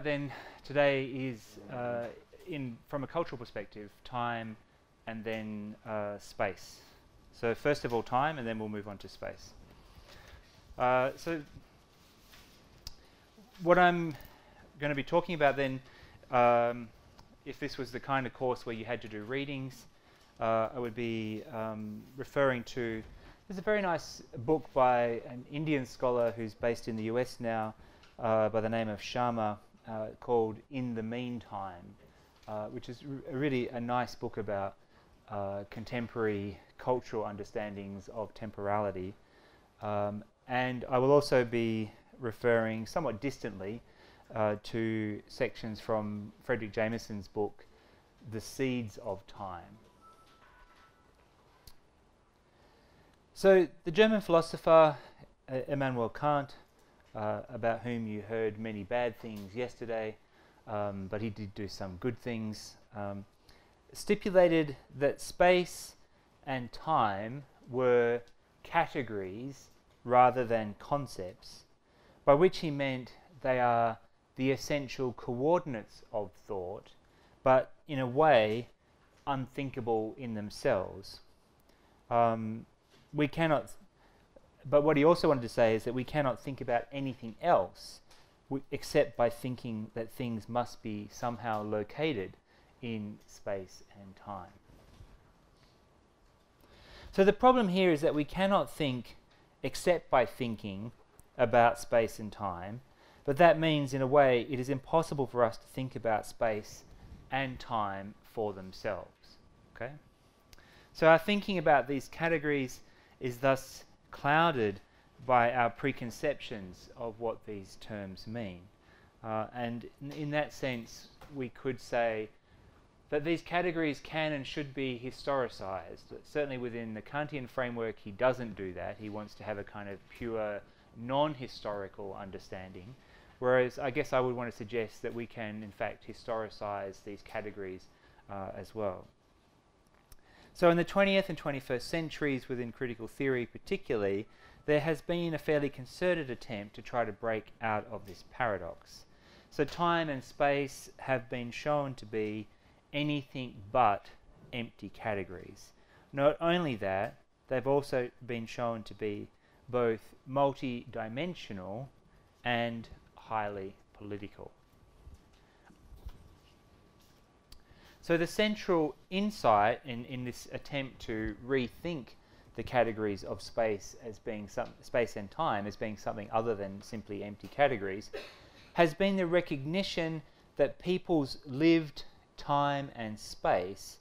then today is, from a cultural perspective, time and then space. So first of all time, and then we'll move on to space. So what I'm going to be talking about then, if this was the kind of course where you had to do readings, I would be referring to, there's a very nice book by an Indian scholar who's based in the US now, by the name of Sharma, called In the Meantime, which is really a nice book about contemporary cultural understandings of temporality. And I will also be referring somewhat distantly to sections from Frederick Jameson's book, The Seeds of Time. So the German philosopher Immanuel Kant, about whom you heard many bad things yesterday, but he did do some good things, stipulated that space and time were categories rather than concepts, by which he meant they are the essential coordinates of thought, but in a way unthinkable in themselves. We cannot, but what he also wanted to say is that we cannot think about anything else except by thinking that things must be somehow located in space and time. So the problem here is that we cannot think except by thinking about space and time, but that means in a way it is impossible for us to think about space and time for themselves. Okay? So our thinking about these categories is thus clouded by our preconceptions of what these terms mean. And in that sense, we could say that these categories can and should be historicized. Certainly within the Kantian framework, he doesn't do that. He wants to have a kind of pure, non-historical understanding. Whereas I guess I would want to suggest that we can, in fact, historicize these categories as well. So in the 20th and 21st centuries, within critical theory particularly, there has been a fairly concerted attempt to try to break out of this paradox. So time and space have been shown to be anything but empty categories. Not only that, they've also been shown to be both multi-dimensional and highly political. So the central insight in this attempt to rethink the categories of space as being space and time as being something other than simply empty categories has been the recognition that people's lived time and space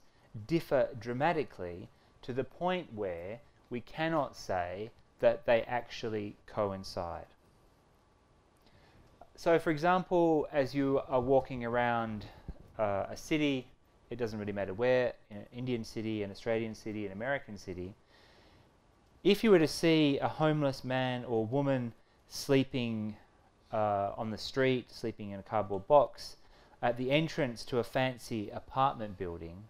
differ dramatically to the point where we cannot say that they actually coincide. So for example, as you are walking around a city, it doesn't really matter where, an Indian city, an Australian city, an American city, if you were to see a homeless man or woman sleeping on the street, sleeping in a cardboard box, at the entrance to a fancy apartment building,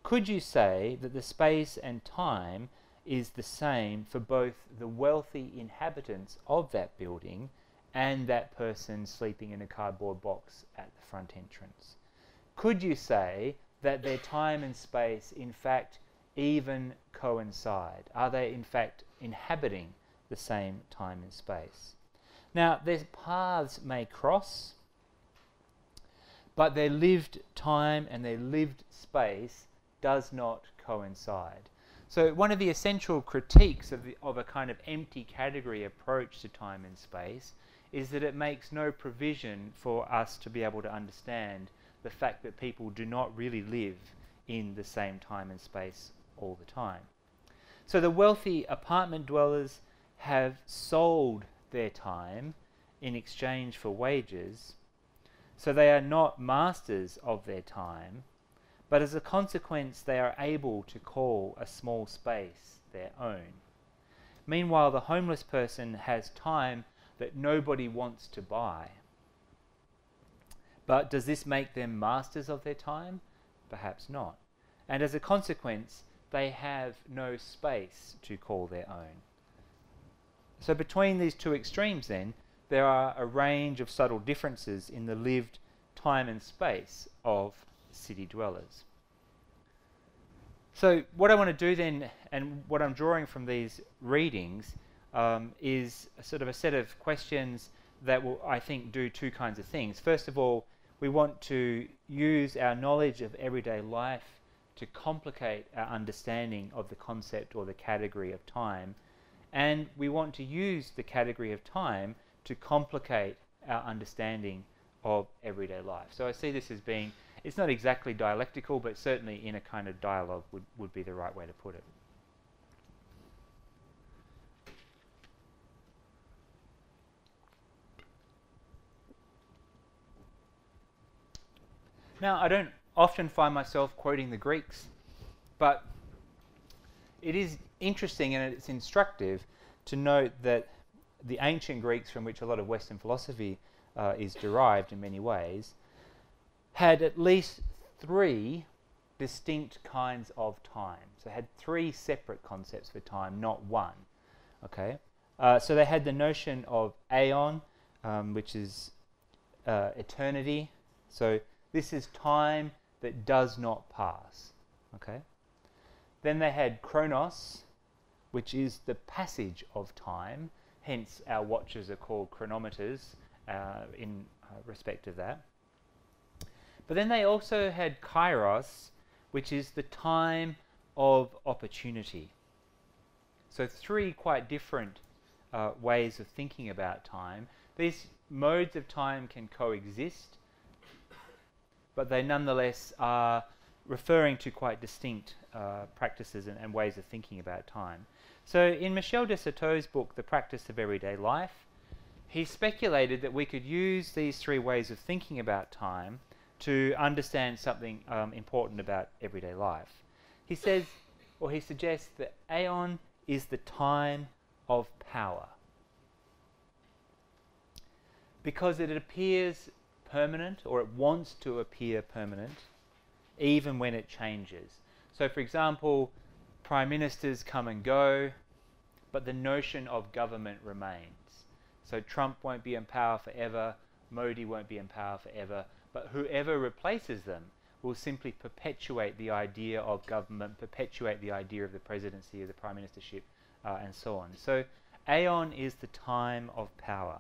could you say that the space and time is the same for both the wealthy inhabitants of that building and that person sleeping in a cardboard box at the front entrance? Could you say that their time and space in fact even coincide? Are they in fact inhabiting the same time and space? Now, their paths may cross, but their lived time and their lived space does not coincide. So one of the essential critiques of a kind of empty category approach to time and space is that it makes no provision for us to be able to understand the fact that people do not really live in the same time and space all the time. So the wealthy apartment dwellers have sold their time in exchange for wages, so they are not masters of their time, but as a consequence they are able to call a small space their own. Meanwhile, the homeless person has time that nobody wants to buy. But does this make them masters of their time? Perhaps not. And as a consequence, they have no space to call their own. So between these two extremes then, there are a range of subtle differences in the lived time and space of city dwellers. So what I want to do then, and what I'm drawing from these readings, is a sort of a set of questions that will, I think, do two kinds of things. First of all, we want to use our knowledge of everyday life to complicate our understanding of the concept or the category of time, and we want to use the category of time to complicate our understanding of everyday life. So I see this as being, it's not exactly dialectical, but certainly in a kind of dialogue would be the right way to put it. Now, I don't often find myself quoting the Greeks, but it is interesting and it's instructive to note that the ancient Greeks, from which a lot of Western philosophy is derived in many ways, had at least three distinct kinds of time. So they had three separate concepts for time, not one. Okay, so they had the notion of aeon, which is eternity. So this is time that does not pass. Okay. Then they had chronos, which is the passage of time. Hence, our watches are called chronometers in respect of that. But then they also had kairos, which is the time of opportunity. So three quite different ways of thinking about time. These modes of time can coexist, but they nonetheless are referring to quite distinct practices and ways of thinking about time. So in Michel de Certeau's book, The Practice of Everyday Life, he speculated that we could use these three ways of thinking about time to understand something important about everyday life. He says, or he suggests, that aeon is the time of power, because it appears permanent, or it wants to appear permanent, even when it changes. So for example, prime ministers come and go, but the notion of government remains. So Trump won't be in power forever, Modi won't be in power forever, but whoever replaces them will simply perpetuate the idea of government, perpetuate the idea of the presidency, of the prime ministership, and so on. So aeon is the time of power.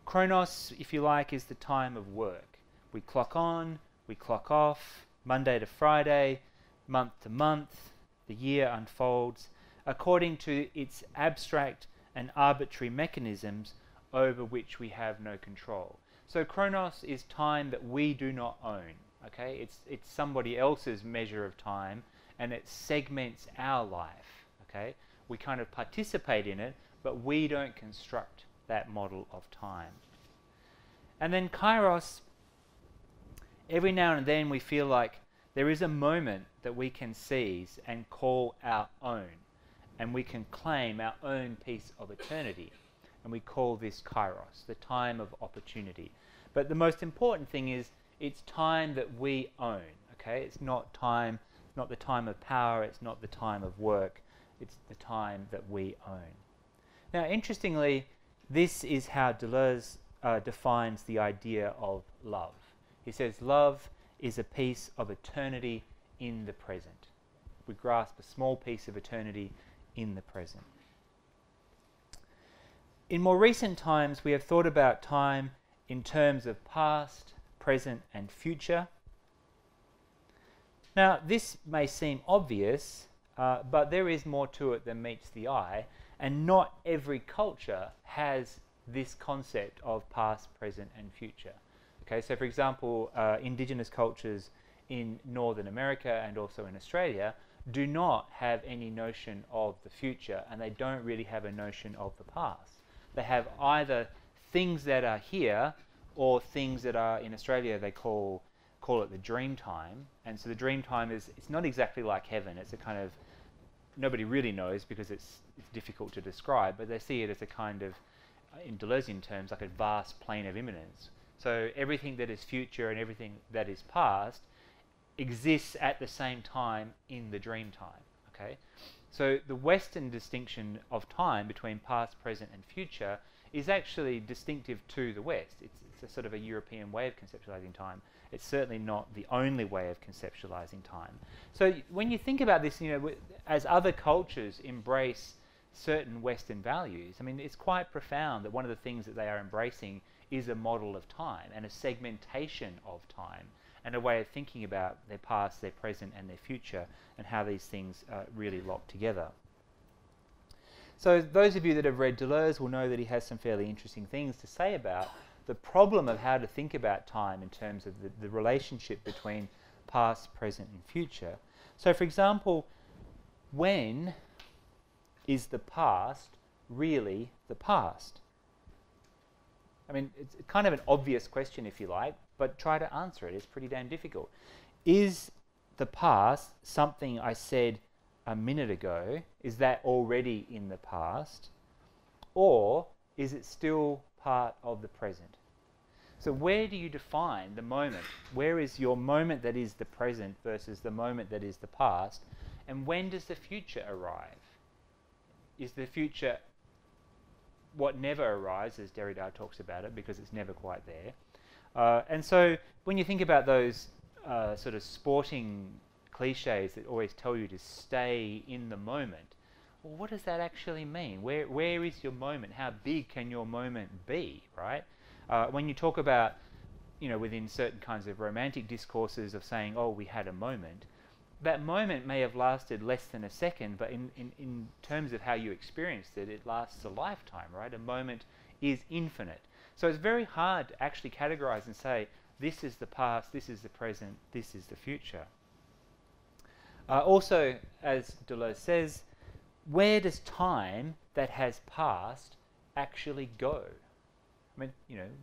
Chronos, if you like, is the time of work. We clock on, we clock off, Monday to Friday, month to month, the year unfolds according to its abstract and arbitrary mechanisms over which we have no control. So chronos is time that we do not own. Okay, it's somebody else's measure of time, and it segments our life. Okay, we kind of participate in it, but we don't construct that model of time. And then kairos, every now and then we feel like there is a moment that we can seize and call our own, and we can claim our own piece of eternity, and we call this kairos, the time of opportunity. But the most important thing is it's time that we own. Okay, it's not time, not the time of power, it's not the time of work, it's the time that we own. Now, interestingly, this is how Deleuze defines the idea of love. He says love is a piece of eternity in the present. We grasp a small piece of eternity in the present. In more recent times, we have thought about time in terms of past, present, and future. Now, this may seem obvious, but there is more to it than meets the eye, and not every culture has this concept of past, present, and future. Okay, so for example, indigenous cultures in Northern America and also in Australia do not have any notion of the future, and they don't really have a notion of the past. They have either things that are here or things that are in Australia. They call it the dream time, and so the dream time is, it's not exactly like heaven. It's a kind of, nobody really knows because it's difficult to describe, but they see it as a kind of, in Deleuzian terms, like a vast plane of immanence. So everything that is future and everything that is past exists at the same time in the dream time. Okay, so the Western distinction of time between past, present, and future is actually distinctive to the West. It's a sort of a European way of conceptualizing time. It's certainly not the only way of conceptualizing time. So when you think about this, as other cultures embrace certain Western values, I mean, it's quite profound that one of the things that they are embracing is a model of time and a segmentation of time and a way of thinking about their past, their present, and their future, and how these things really lock together. So those of you that have read Deleuze will know that he has some fairly interesting things to say about the problem of how to think about time in terms of the relationship between past, present, and future. So for example, when is the past really the past? I mean, it's kind of an obvious question, if you like, but try to answer it. It's pretty damn difficult. Is the past something I said a minute ago? Is that already in the past? Or is it still part of the present? So where do you define the moment? Where is your moment that is the present versus the moment that is the past? And when does the future arrive? Is the future what never arrives, as Derrida talks about it, because it's never quite there? And so when you think about those sort of sporting cliches that always tell you to stay in the moment, well, what does that actually mean? Where is your moment? How big can your moment be, right? When you talk about, within certain kinds of romantic discourses of saying, oh, we had a moment, that moment may have lasted less than a second, but in terms of how you experienced it, it lasts a lifetime, right? A moment is infinite. So it's very hard to actually categorize and say, this is the past, this is the present, this is the future. Also, as Deleuze says, where does time that has passed actually go? I mean,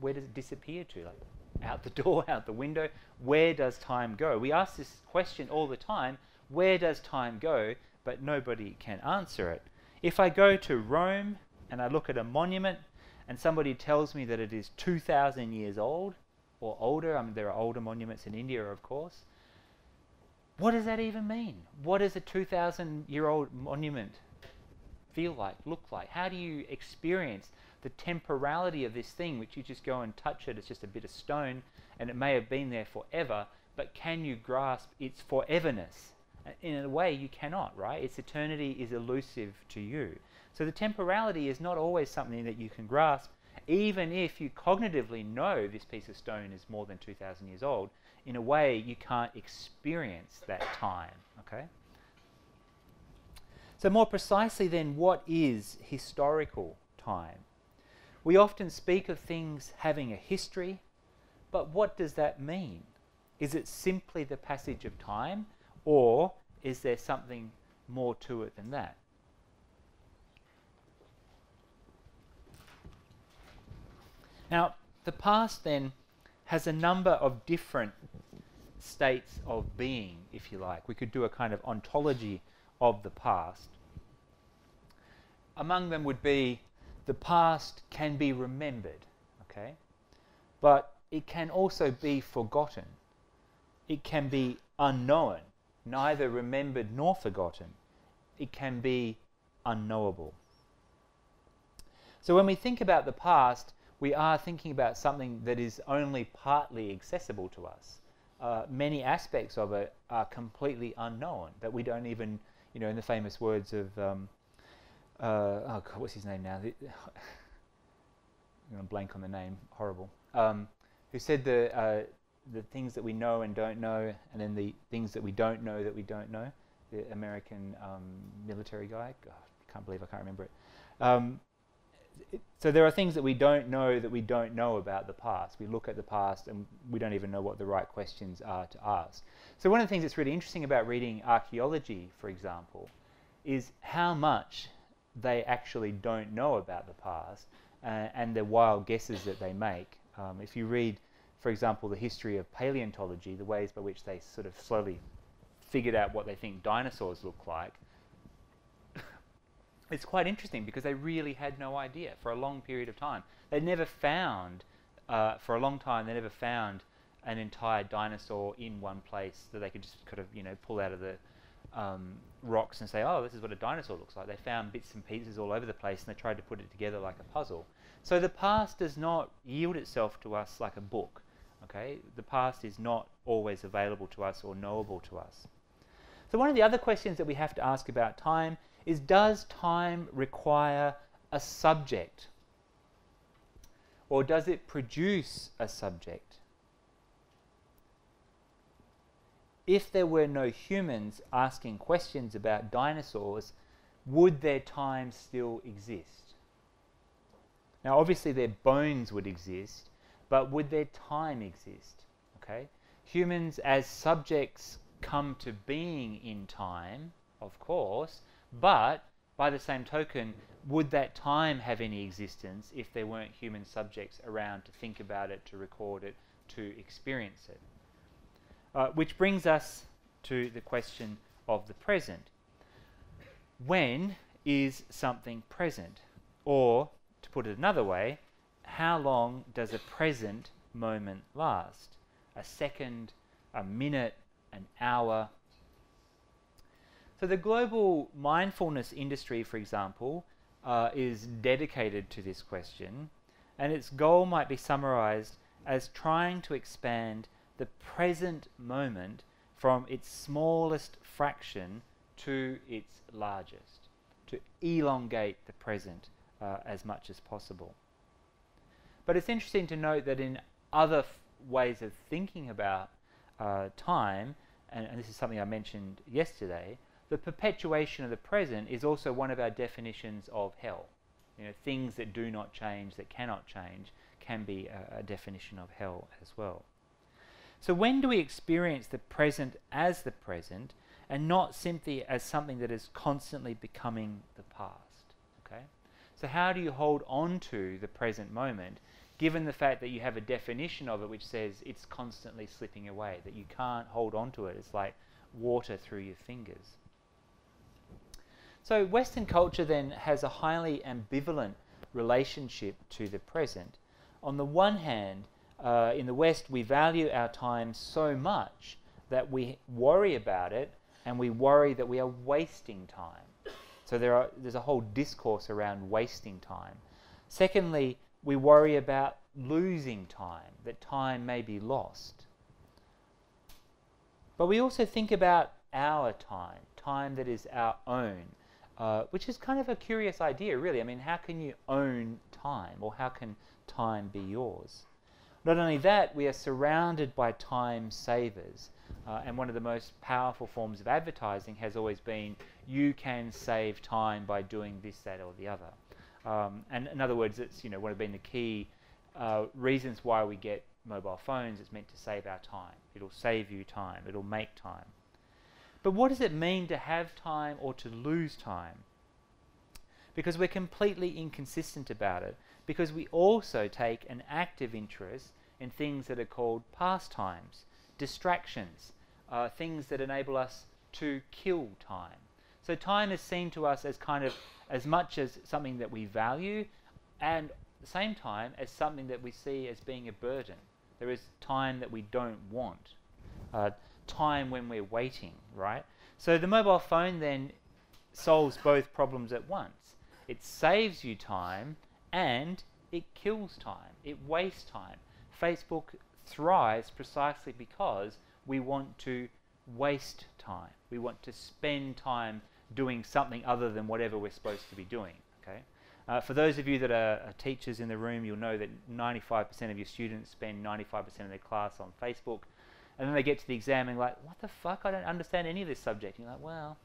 where does it disappear to? Like, out the door, out the window? Where does time go? We ask this question all the time, where does time go? But nobody can answer it. If I go to Rome and I look at a monument and somebody tells me that it is 2,000 years old or older, I mean, there are older monuments in India, of course, what does that even mean? What does a 2,000-year-old monument feel like, look like? How do you experience the temporality of this thing, which you just go and touch it, it's just a bit of stone, and it may have been there forever, but can you grasp its foreverness? In a way, you cannot, right? Its eternity is elusive to you. So the temporality is not always something that you can grasp, even if you cognitively know this piece of stone is more than 2,000 years old. In a way, you can't experience that time, okay? So more precisely then, what is historical time? We often speak of things having a history, but what does that mean? Is it simply the passage of time, or is there something more to it than that? Now, the past then has a number of different states of being, if you like. We could do a kind of ontology of the past. Among them would be the past can be remembered, okay? But it can also be forgotten. It can be unknown, neither remembered nor forgotten. It can be unknowable. So when we think about the past, we are thinking about something that is only partly accessible to us. Many aspects of it are completely unknown, that we don't even, in the famous words of, oh God, what's his name now? I'm going to blank on the name, horrible. Who said the things that we know and don't know, and then the things that we don't know that we don't know. The American military guy. God, I can't believe I can't remember it. So there are things that we don't know about the past. We look at the past and we don't even know what the right questions are to ask. So one of the things that's really interesting about reading archaeology, for example, is how much they actually don't know about the past and the wild guesses that they make. If you read, for example, the history of paleontology, the ways by which they sort of slowly figured out what they think dinosaurs look like, it's quite interesting because they really had no idea for a long period of time. They never found, for a long time, they never found an entire dinosaur in one place that they could just kind of, pull out of the rocks and say, oh, this is what a dinosaur looks like. They found bits and pieces all over the place and they tried to put it together like a puzzle. So the past does not yield itself to us like a book. Okay? The past is not always available to us or knowable to us. So one of the other questions that we have to ask about time is, does time require a subject? Or does it produce a subject? If there were no humans asking questions about dinosaurs, would their time still exist? Now, obviously their bones would exist, but would their time exist? Okay? Humans as subjects come to being in time, of course, but by the same token, would that time have any existence if there weren't human subjects around to think about it, to record it, to experience it? Which brings us to the question of the present. When is something present? Or, to put it another way, how long does a present moment last? A second, a minute, an hour? So the global mindfulness industry, for example, is dedicated to this question, and its goal might be summarized as trying to expand the present moment from its smallest fraction to its largest, to elongate the present as much as possible. But it's interesting to note that in other ways of thinking about time, and this is something I mentioned yesterday, the perpetuation of the present is also one of our definitions of hell. You know, things that do not change, that cannot change, can be a definition of hell as well. So when do we experience the present as the present and not simply as something that is constantly becoming the past? Okay? So how do you hold on to the present moment given the fact that you have a definition of it which says it's constantly slipping away, that you can't hold on to it? It's like water through your fingers. So Western culture then has a highly ambivalent relationship to the present. On the one hand, in the West, we value our time so much that we worry about it, and we worry that we are wasting time. So there's a whole discourse around wasting time. Secondly, we worry about losing time, that time may be lost. But we also think about our time, time that is our own, which is kind of a curious idea, really. I mean, how can you own time, or how can time be yours? Not only that, we are surrounded by time savers, and one of the most powerful forms of advertising has always been, you can save time by doing this, that, or the other. And in other words, it's one of the key reasons why we get mobile phones. It's meant to save our time. It'll save you time. It'll make time. But what does it mean to have time or to lose time? Because we're completely inconsistent about it, because we also take an active interest in things that are called pastimes, distractions, things that enable us to kill time. So time is seen to us as kind of as much as something that we value, and at the same time as something that we see as being a burden. There is time that we don't want, time when we're waiting, right? So the mobile phone then solves both problems at once. It saves you time and it kills time. It wastes time. Facebook thrives precisely because we want to waste time. We want to spend time doing something other than whatever we're supposed to be doing. Okay? For those of you that are teachers in the room, you'll know that 95% of your students spend 95% of their class on Facebook, and then they get to the exam and like, what the fuck? I don't understand any of this subject. And you're like, well,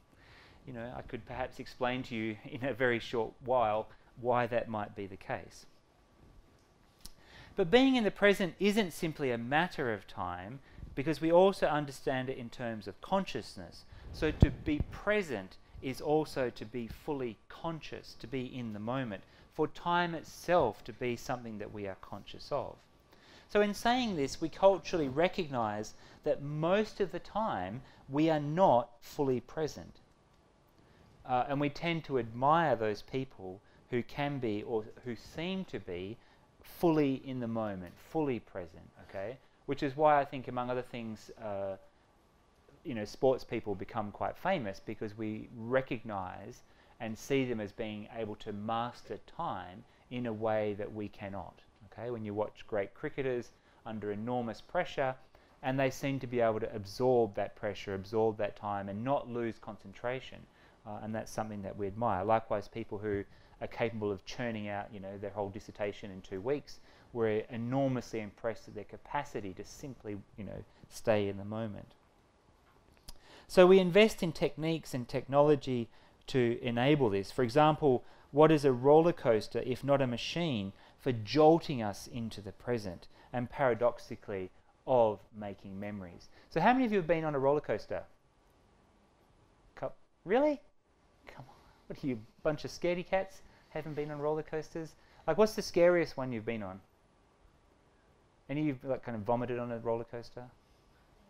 I could perhaps explain to you in a very short while why that might be the case. But being in the present isn't simply a matter of time, because we also understand it in terms of consciousness. So to be present is also to be fully conscious, to be in the moment, for time itself to be something that we are conscious of. So in saying this, we culturally recognize that most of the time we are not fully present. And we tend to admire those people who can be, or who seem to be, fully in the moment, fully present, okay? Which is why I think, among other things, sports people become quite famous because we recognize and see them as being able to master time in a way that we cannot. Okay, when you watch great cricketers under enormous pressure, and they seem to be able to absorb that pressure, absorb that time, and not lose concentration, and that's something that we admire. Likewise, people who are capable of churning out, their whole dissertation in 2 weeks, we're enormously impressed at their capacity to simply, stay in the moment. So we invest in techniques and technology to enable this. For example, what is a roller coaster if not a machine for jolting us into the present and paradoxically of making memories? So how many of you have been on a roller coaster? Really? Come on. What are you, a bunch of scaredy cats? Haven't been on roller coasters? Like, what's the scariest one you've been on? Any of you kind of vomited on a roller coaster?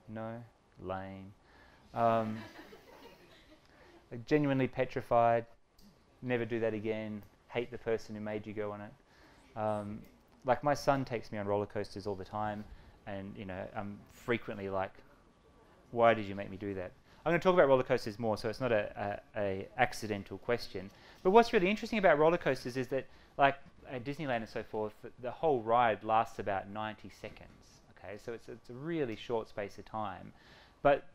No? Lame. Genuinely petrified, never do that again, hate the person who made you go on it. Like, my son takes me on roller coasters all the time, and I'm frequently like, why did you make me do that? I'm going to talk about roller coasters more, so it's not a accidental question. But what's really interesting about roller coasters is that, like at Disneyland and so forth, the whole ride lasts about 90 seconds. Okay, so it's a really short space of time, but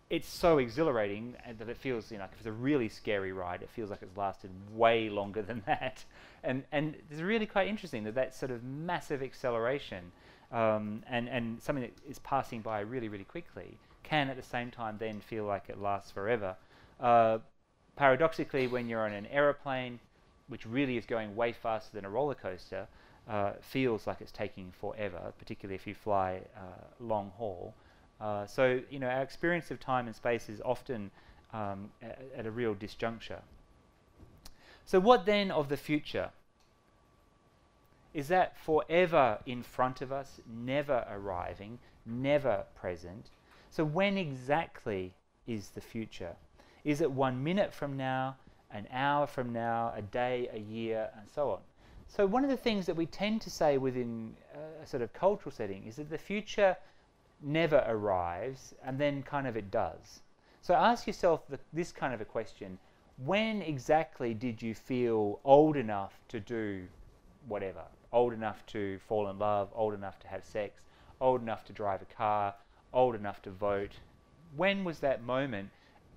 it's so exhilarating that it feels, if it's a really scary ride, it feels like it's lasted way longer than that. And it's really quite interesting that sort of massive acceleration and something that is passing by really, really quickly can at the same time then feel like it lasts forever. Paradoxically, when you're on an aeroplane, which really is going way faster than a roller coaster, feels like it's taking forever, particularly if you fly long haul. So, our experience of time and space is often at a real disjuncture. So what then of the future? Is that forever in front of us, never arriving, never present? So when exactly is the future? Is it 1 minute from now, an hour from now, a day, a year, and so on? So one of the things that we tend to say within a sort of cultural setting is that the future never arrives, and then kind of it does. So ask yourself this kind of a question: when exactly did you feel old enough to do whatever? Old enough to fall in love, old enough to have sex, old enough to drive a car, old enough to vote? When was that moment,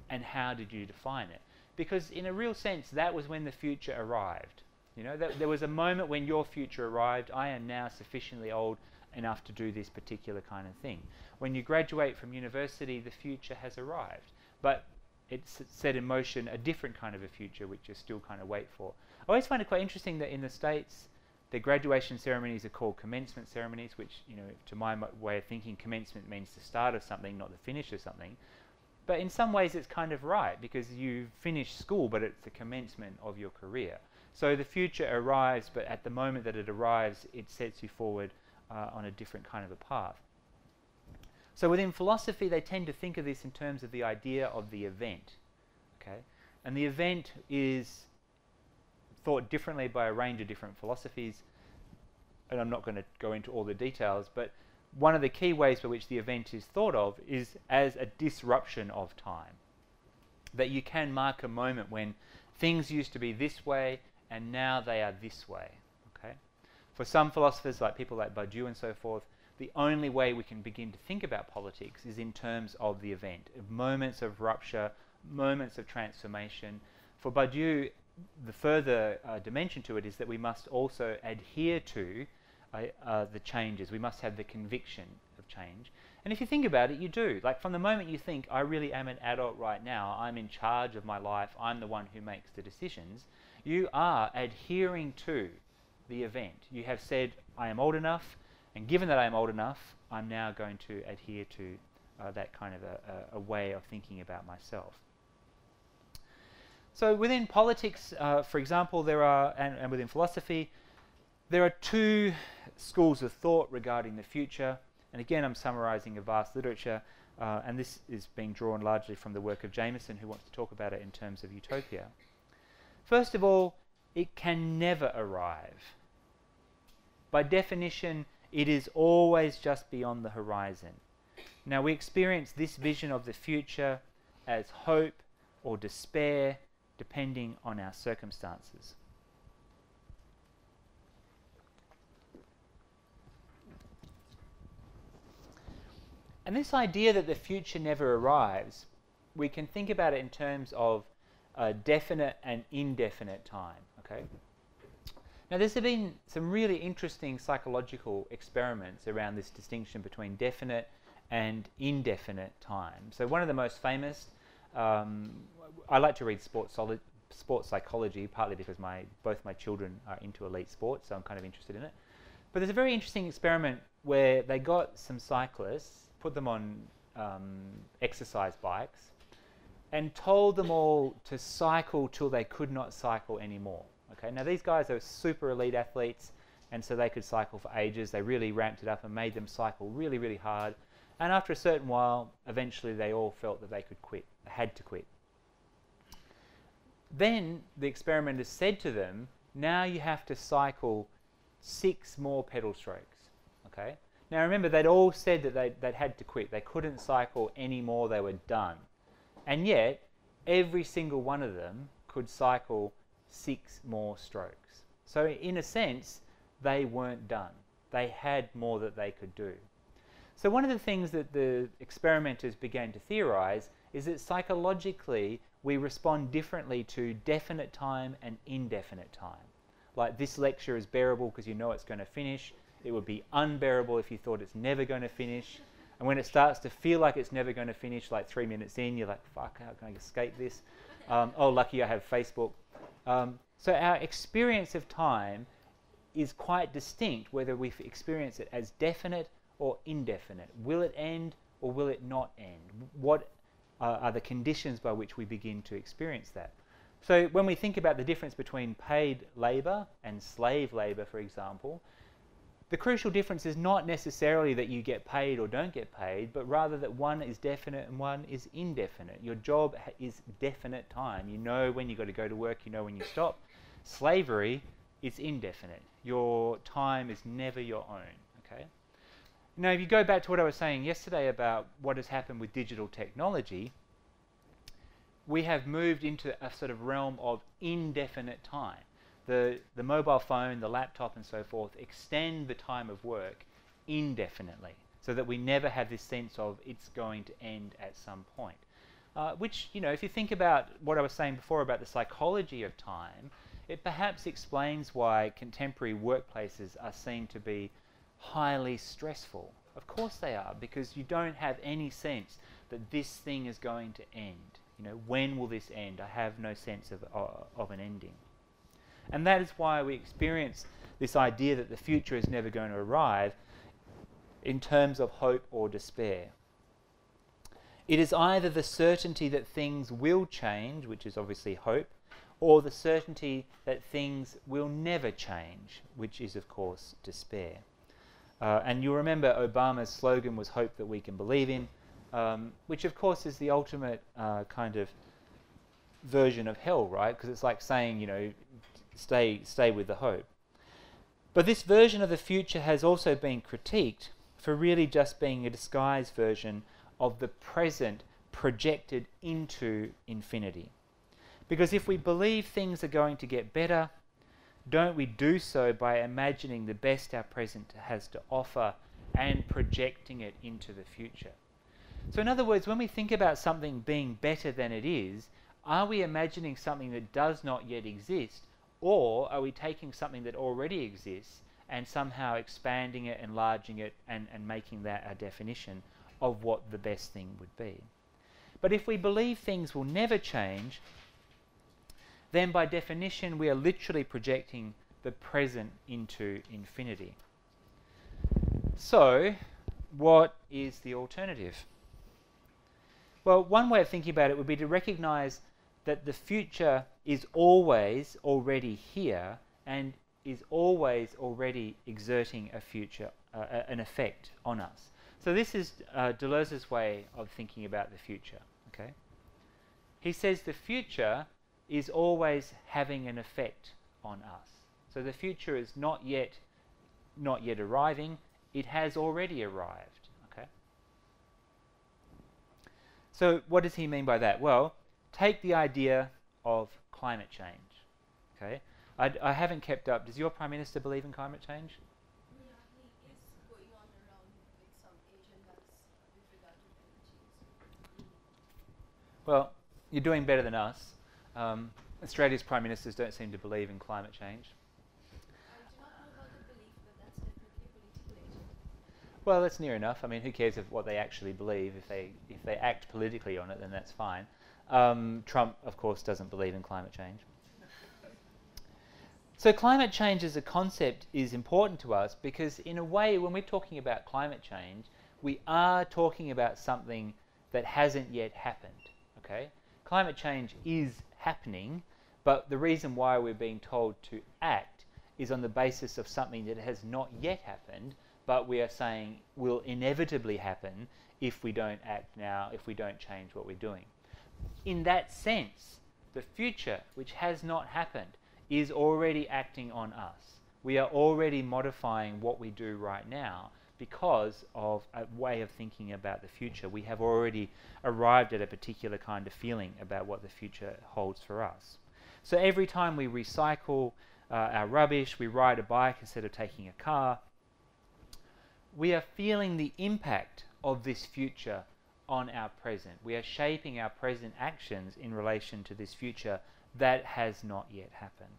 and how did you define it? Because in a real sense, that was when the future arrived. There was a moment when your future arrived. I am now sufficiently old enough to do this particular kind of thing. When you graduate from university, the future has arrived, but it's set in motion a different kind of a future which you still kind of wait for. I always find it quite interesting that in the States, the graduation ceremonies are called commencement ceremonies, which, to my way of thinking, commencement means the start of something, not the finish of something. But in some ways it's kind of right, because you finish school, but it's the commencement of your career. So the future arrives, but at the moment that it arrives, it sets you forward on a different kind of a path. So within philosophy, they tend to think of this in terms of the idea of the event. Okay? And the event is thought differently by a range of different philosophies, and I'm not going to go into all the details, but one of the key ways by which the event is thought of is as a disruption of time. That you can mark a moment when things used to be this way and now they are this way. Okay? For some philosophers, like people like Badiou and so forth, the only way we can begin to think about politics is in terms of the event, of moments of rupture, moments of transformation. For Badiou, the further dimension to it is that we must also adhere to the changes. We must have the conviction of change. And if you think about it, you do. Like, from the moment you think, I really am an adult right now, I'm in charge of my life, I'm the one who makes the decisions, you are adhering to the event. You have said, I am old enough, and given that I am old enough, I'm now going to adhere to that kind of a way of thinking about myself. So within politics, for example, there are, and within philosophy, there are two schools of thought regarding the future. And again, I'm summarizing a vast literature, and this is being drawn largely from the work of Jameson, who wants to talk about it in terms of utopia. First of all, it can never arrive. By definition, it is always just beyond the horizon. Now, we experience this vision of the future as hope or despair, depending on our circumstances. And this idea that the future never arrives, we can think about it in terms of definite and indefinite time. Okay. Now, there's been some really interesting psychological experiments around this distinction between definite and indefinite time. So one of the most famous, I like to read sports psychology, partly because both my children are into elite sports, so I'm kind of interested in it. But there's a very interesting experiment where they got some cyclists, put them on exercise bikes, and told them all to cycle till they could not cycle anymore. Okay, now these guys are super elite athletes, and so they could cycle for ages. They really ramped it up and made them cycle really, really hard. And after a certain while, eventually they all felt that they could quit, had to quit. Then the experimenters said to them, now you have to cycle 6 more pedal strokes. Okay. Now remember, they'd all said that they'd had to quit. They couldn't cycle anymore, they were done. And yet, every single one of them could cycle 6 more strokes. So in a sense, they weren't done. They had more that they could do. So one of the things that the experimenters began to theorize is that psychologically we respond differently to definite time and indefinite time. Like, this lecture is bearable because you know it's going to finish. It would be unbearable if you thought it's never going to finish. And when it starts to feel like it's never going to finish, like 3 minutes in, you're like, fuck, how can I escape this? Oh, lucky I have Facebook. So our experience of time is quite distinct, whether we experience it as definite or indefinite. Will it end or will it not end? What are the conditions by which we begin to experience that? So when we think about the difference between paid labour and slave labour, for example, the crucial difference is not necessarily that you get paid or don't get paid, but rather that one is definite and one is indefinite. Your job is definite time. You know when you've got to go to work, you know when you stop. Slavery is indefinite. Your time is never your own. Okay. Now, if you go back to what I was saying yesterday about what has happened with digital technology, we have moved into a sort of realm of indefinite time. The mobile phone, the laptop and so forth extend the time of work indefinitely, so that we never have this sense of it's going to end at some point. Which, you know, if you think about what I was saying before about the psychology of time, it perhaps explains why contemporary workplaces are seen to be highly stressful. Of course they are, because you don't have any sense that this thing is going to end. You know, when will this end? I have no sense of an ending. And that is why we experience this idea that the future is never going to arrive in terms of hope or despair. It is either the certainty that things will change, which is obviously hope, or the certainty that things will never change, which is, of course, despair. And you'll remember Obama's slogan was hope that we can believe in, which, of course, is the ultimate kind of version of hell, right? Because it's like saying, you know, stay with the hope. But this version of the future has also been critiqued for really just being a disguised version of the present projected into infinity. Because if we believe things are going to get better, don't we do so by imagining the best our present has to offer and projecting it into the future? So in other words, when we think about something being better than it is, are we imagining something that does not yet exist, or are we taking something that already exists and somehow expanding it, enlarging it, and making that our definition of what the best thing would be? But if we believe things will never change, then by definition we are literally projecting the present into infinity. So, what is the alternative? Well, one way of thinking about it would be to recognize that the future is always already here and is always already exerting an effect on us. So this is Deleuze's way of thinking about the future. Okay, he says the future is always having an effect on us. So the future is not yet arriving; it has already arrived. Okay. So what does he mean by that? Well, take the idea of climate change. Okay, I haven't kept up. Does your Prime Minister believe in climate change? Yeah, he is going on around with some agendas with regard to climate change. Well, you're doing better than us. Australia's Prime Ministers don't seem to believe in climate change. I do not know about the belief, but that's definitely a political agenda. Well, that's near enough. I mean, who cares what they actually believe? If they act politically on it, then that's fine. Trump, of course, doesn't believe in climate change. So climate change as a concept is important to us because, in a way, when we're talking about climate change, we are talking about something that hasn't yet happened. Okay? Climate change is happening, but the reason why we're being told to act is on the basis of something that has not yet happened, but we are saying will inevitably happen if we don't act now, if we don't change what we're doing. In that sense, the future, which has not happened, is already acting on us. We are already modifying what we do right now because of a way of thinking about the future. We have already arrived at a particular kind of feeling about what the future holds for us. So every time we recycle our rubbish, we ride a bike instead of taking a car, we are feeling the impact of this future on our present. We are shaping our present actions in relation to this future that has not yet happened.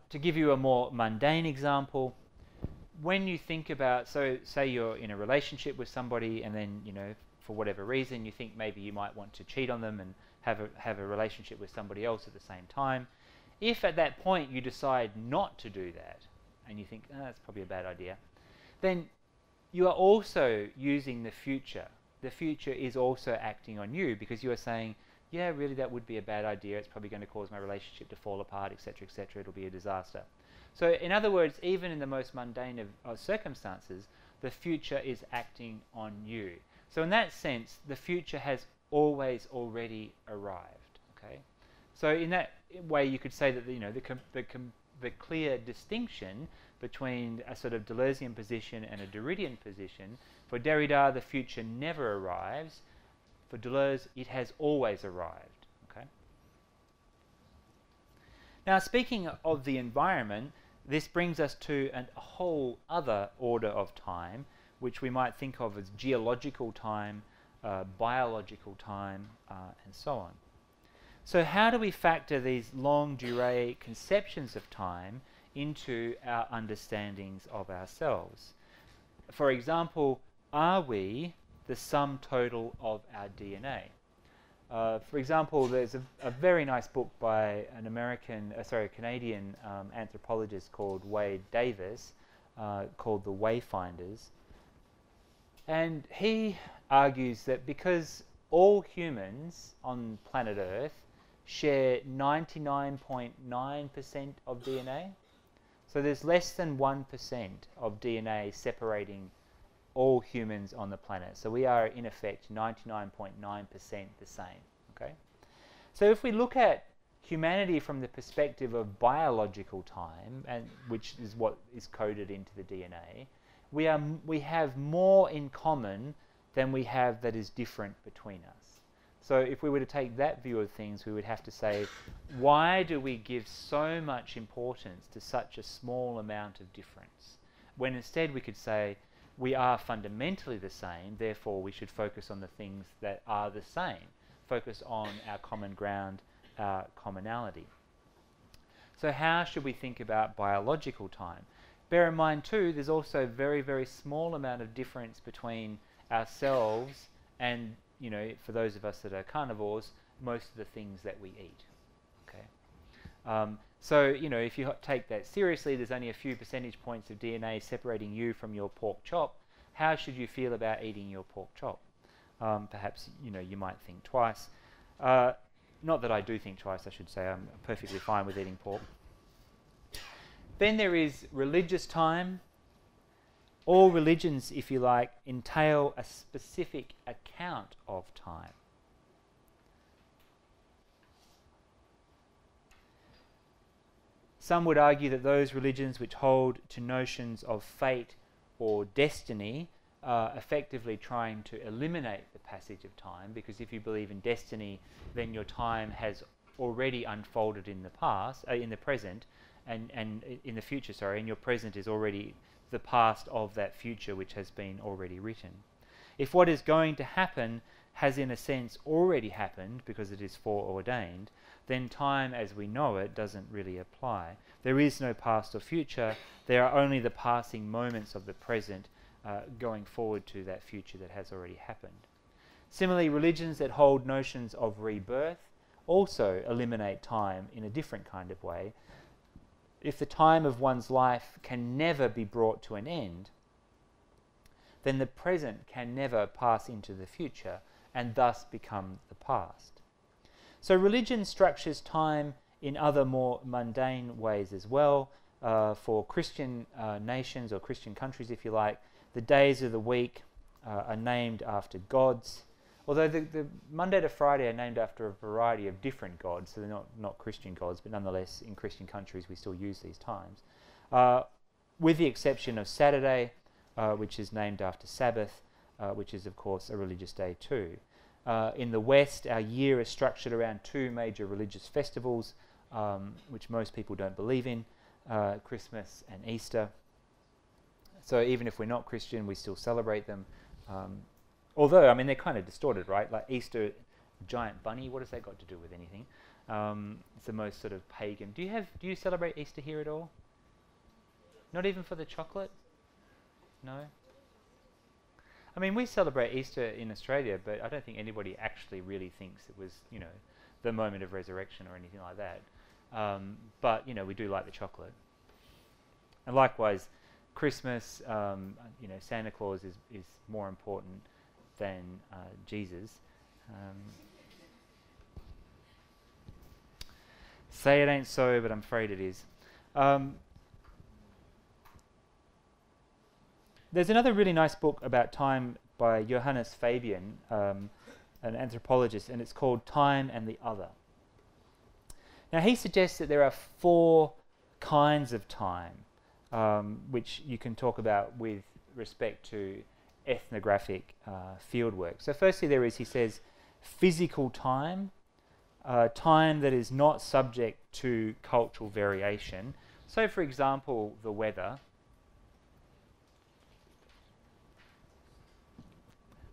To give you a more mundane example, when you think about, so say you're in a relationship with somebody and then, you know, for whatever reason you think maybe you might want to cheat on them and have a relationship with somebody else at the same time. If at that point you decide not to do that and you think, oh, that's probably a bad idea, then you are also using the future. The future is also acting on you because you are saying, yeah, really that would be a bad idea. It's probably going to cause my relationship to fall apart, etc., etc. It'll be a disaster. So in other words, even in the most mundane of circumstances, the future is acting on you. So in that sense, the future has always already arrived. Okay. So in that way, you could say that the clear distinction between a sort of Deleuzian position and a Derridian position, for Derrida, the future never arrives. For Deleuze, it has always arrived. Okay. Now, speaking of the environment, this brings us to a whole other order of time, which we might think of as geological time, biological time, and so on. So how do we factor these longue durée conceptions of time into our understandings of ourselves? For example, are we the sum total of our DNA? For example, there's a very nice book by a Canadian anthropologist called Wade Davis called The Wayfinders. And he argues that because all humans on planet Earth share 99.9% of DNA, so there's less than 1% of DNA separating all humans on the planet. So we are, in effect, 99.9% the same. Okay? So if we look at humanity from the perspective of biological time, and which is what is coded into the DNA, we have more in common than we have that is different between us. So if we were to take that view of things, we would have to say, why do we give so much importance to such a small amount of difference? When instead we could say, we are fundamentally the same, therefore we should focus on the things that are the same. Focus on our common ground, our commonality. So how should we think about biological time? Bear in mind too, there's also a very, very small amount of difference between ourselves and, you know, for those of us that are carnivores, most of the things that we eat. Okay. So, you know, if you take that seriously, there's only a few percentage points of DNA separating you from your pork chop. How should you feel about eating your pork chop? Perhaps, you know, you might think twice. Not that I do think twice, I should say. I'm perfectly fine with eating pork. Then there is religious time. All religions, if you like, entail a specific account of time. Some would argue that those religions which hold to notions of fate or destiny effectively trying to eliminate the passage of time, because if you believe in destiny, then your time has already unfolded in the past, in the present, and in the future, sorry, and your present is already the past of that future which has been already written. If what is going to happen has in a sense already happened because it is foreordained, then time as we know it doesn't really apply. There is no past or future, there are only the passing moments of the present going forward to that future that has already happened. Similarly, religions that hold notions of rebirth also eliminate time in a different kind of way. If the time of one's life can never be brought to an end, then the present can never pass into the future and thus become the past. So religion structures time in other more mundane ways as well. For Christian nations or Christian countries, if you like, the days of the week are named after gods, although the Monday to Friday are named after a variety of different gods, so they're not Christian gods, but nonetheless in Christian countries we still use these times. With the exception of Saturday, which is named after Sabbath, which is of course a religious day too. In the West, our year is structured around two major religious festivals, which most people don't believe in, Christmas and Easter. So even if we're not Christian, we still celebrate them. Although, I mean, they're kind of distorted, right? Like Easter, giant bunny, what has that got to do with anything? It's the most sort of pagan. Do you celebrate Easter here at all? Not even for the chocolate? No? I mean, we celebrate Easter in Australia, but I don't think anybody actually really thinks it was, you know, the moment of resurrection or anything like that. But, you know, we do like the chocolate. And likewise, Christmas, you know, Santa Claus is more important than Jesus. Say it ain't so, but I'm afraid it is. There's another really nice book about time by Johannes Fabian, an anthropologist, and it's called Time and the Other. Now he suggests that there are 4 kinds of time, which you can talk about with respect to ethnographic fieldwork. So firstly there is, he says, physical time, time that is not subject to cultural variation. So for example, the weather.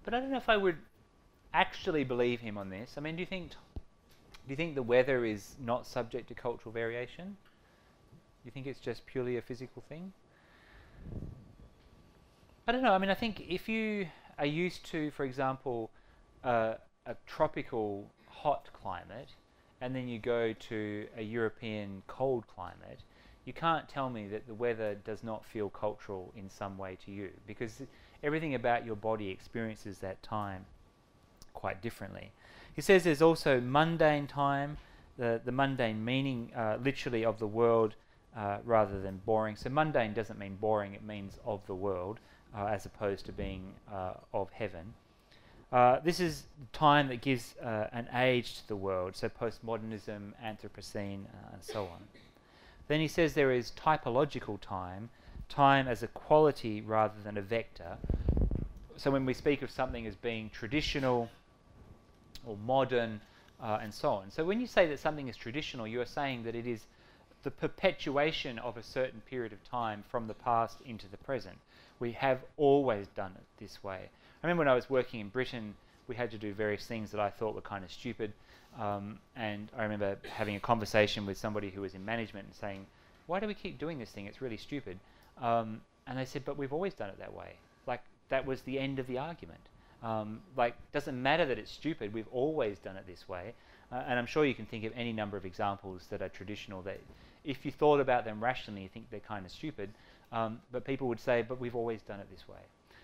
But I don't know if I would actually believe him on this. I mean, do you think the weather is not subject to cultural variation? Do you think it's just purely a physical thing? I don't know. I mean, I think if you are used to, for example, a tropical hot climate, and then you go to a European cold climate, you can't tell me that the weather does not feel cultural in some way to you, because everything about your body experiences that time quite differently. He says there's also mundane time, the mundane meaning literally of the world rather than boring. So mundane doesn't mean boring, it means of the world as opposed to being of heaven. This is time that gives an age to the world, so postmodernism, Anthropocene, and so on. Then he says there is typological time, time as a quality rather than a vector. So when we speak of something as being traditional or modern and so on. So when you say that something is traditional, you are saying that it is the perpetuation of a certain period of time from the past into the present. We have always done it this way. I remember when I was working in Britain, we had to do various things that I thought were kind of stupid. And I remember having a conversation with somebody who was in management and saying, why do we keep doing this thing? It's really stupid. And they said, but we've always done it that way. Like, that was the end of the argument. Like, doesn't matter that it's stupid, we've always done it this way. And I'm sure you can think of any number of examples that are traditional that if you thought about them rationally, you think they're kind of stupid. But people would say, but we've always done it this way.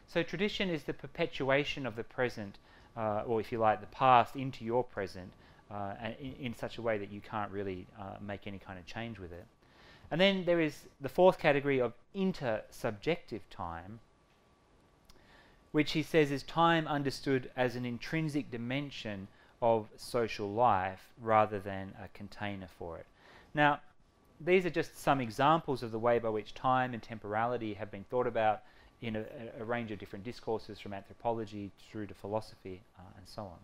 So tradition is the perpetuation of the present, or if you like, the past into your present, and in such a way that you can't really make any kind of change with it. And then there is the 4th category of intersubjective time, which he says is time understood as an intrinsic dimension of social life rather than a container for it. Now, these are just some examples of the way by which time and temporality have been thought about in a range of different discourses, from anthropology through to philosophy and so on.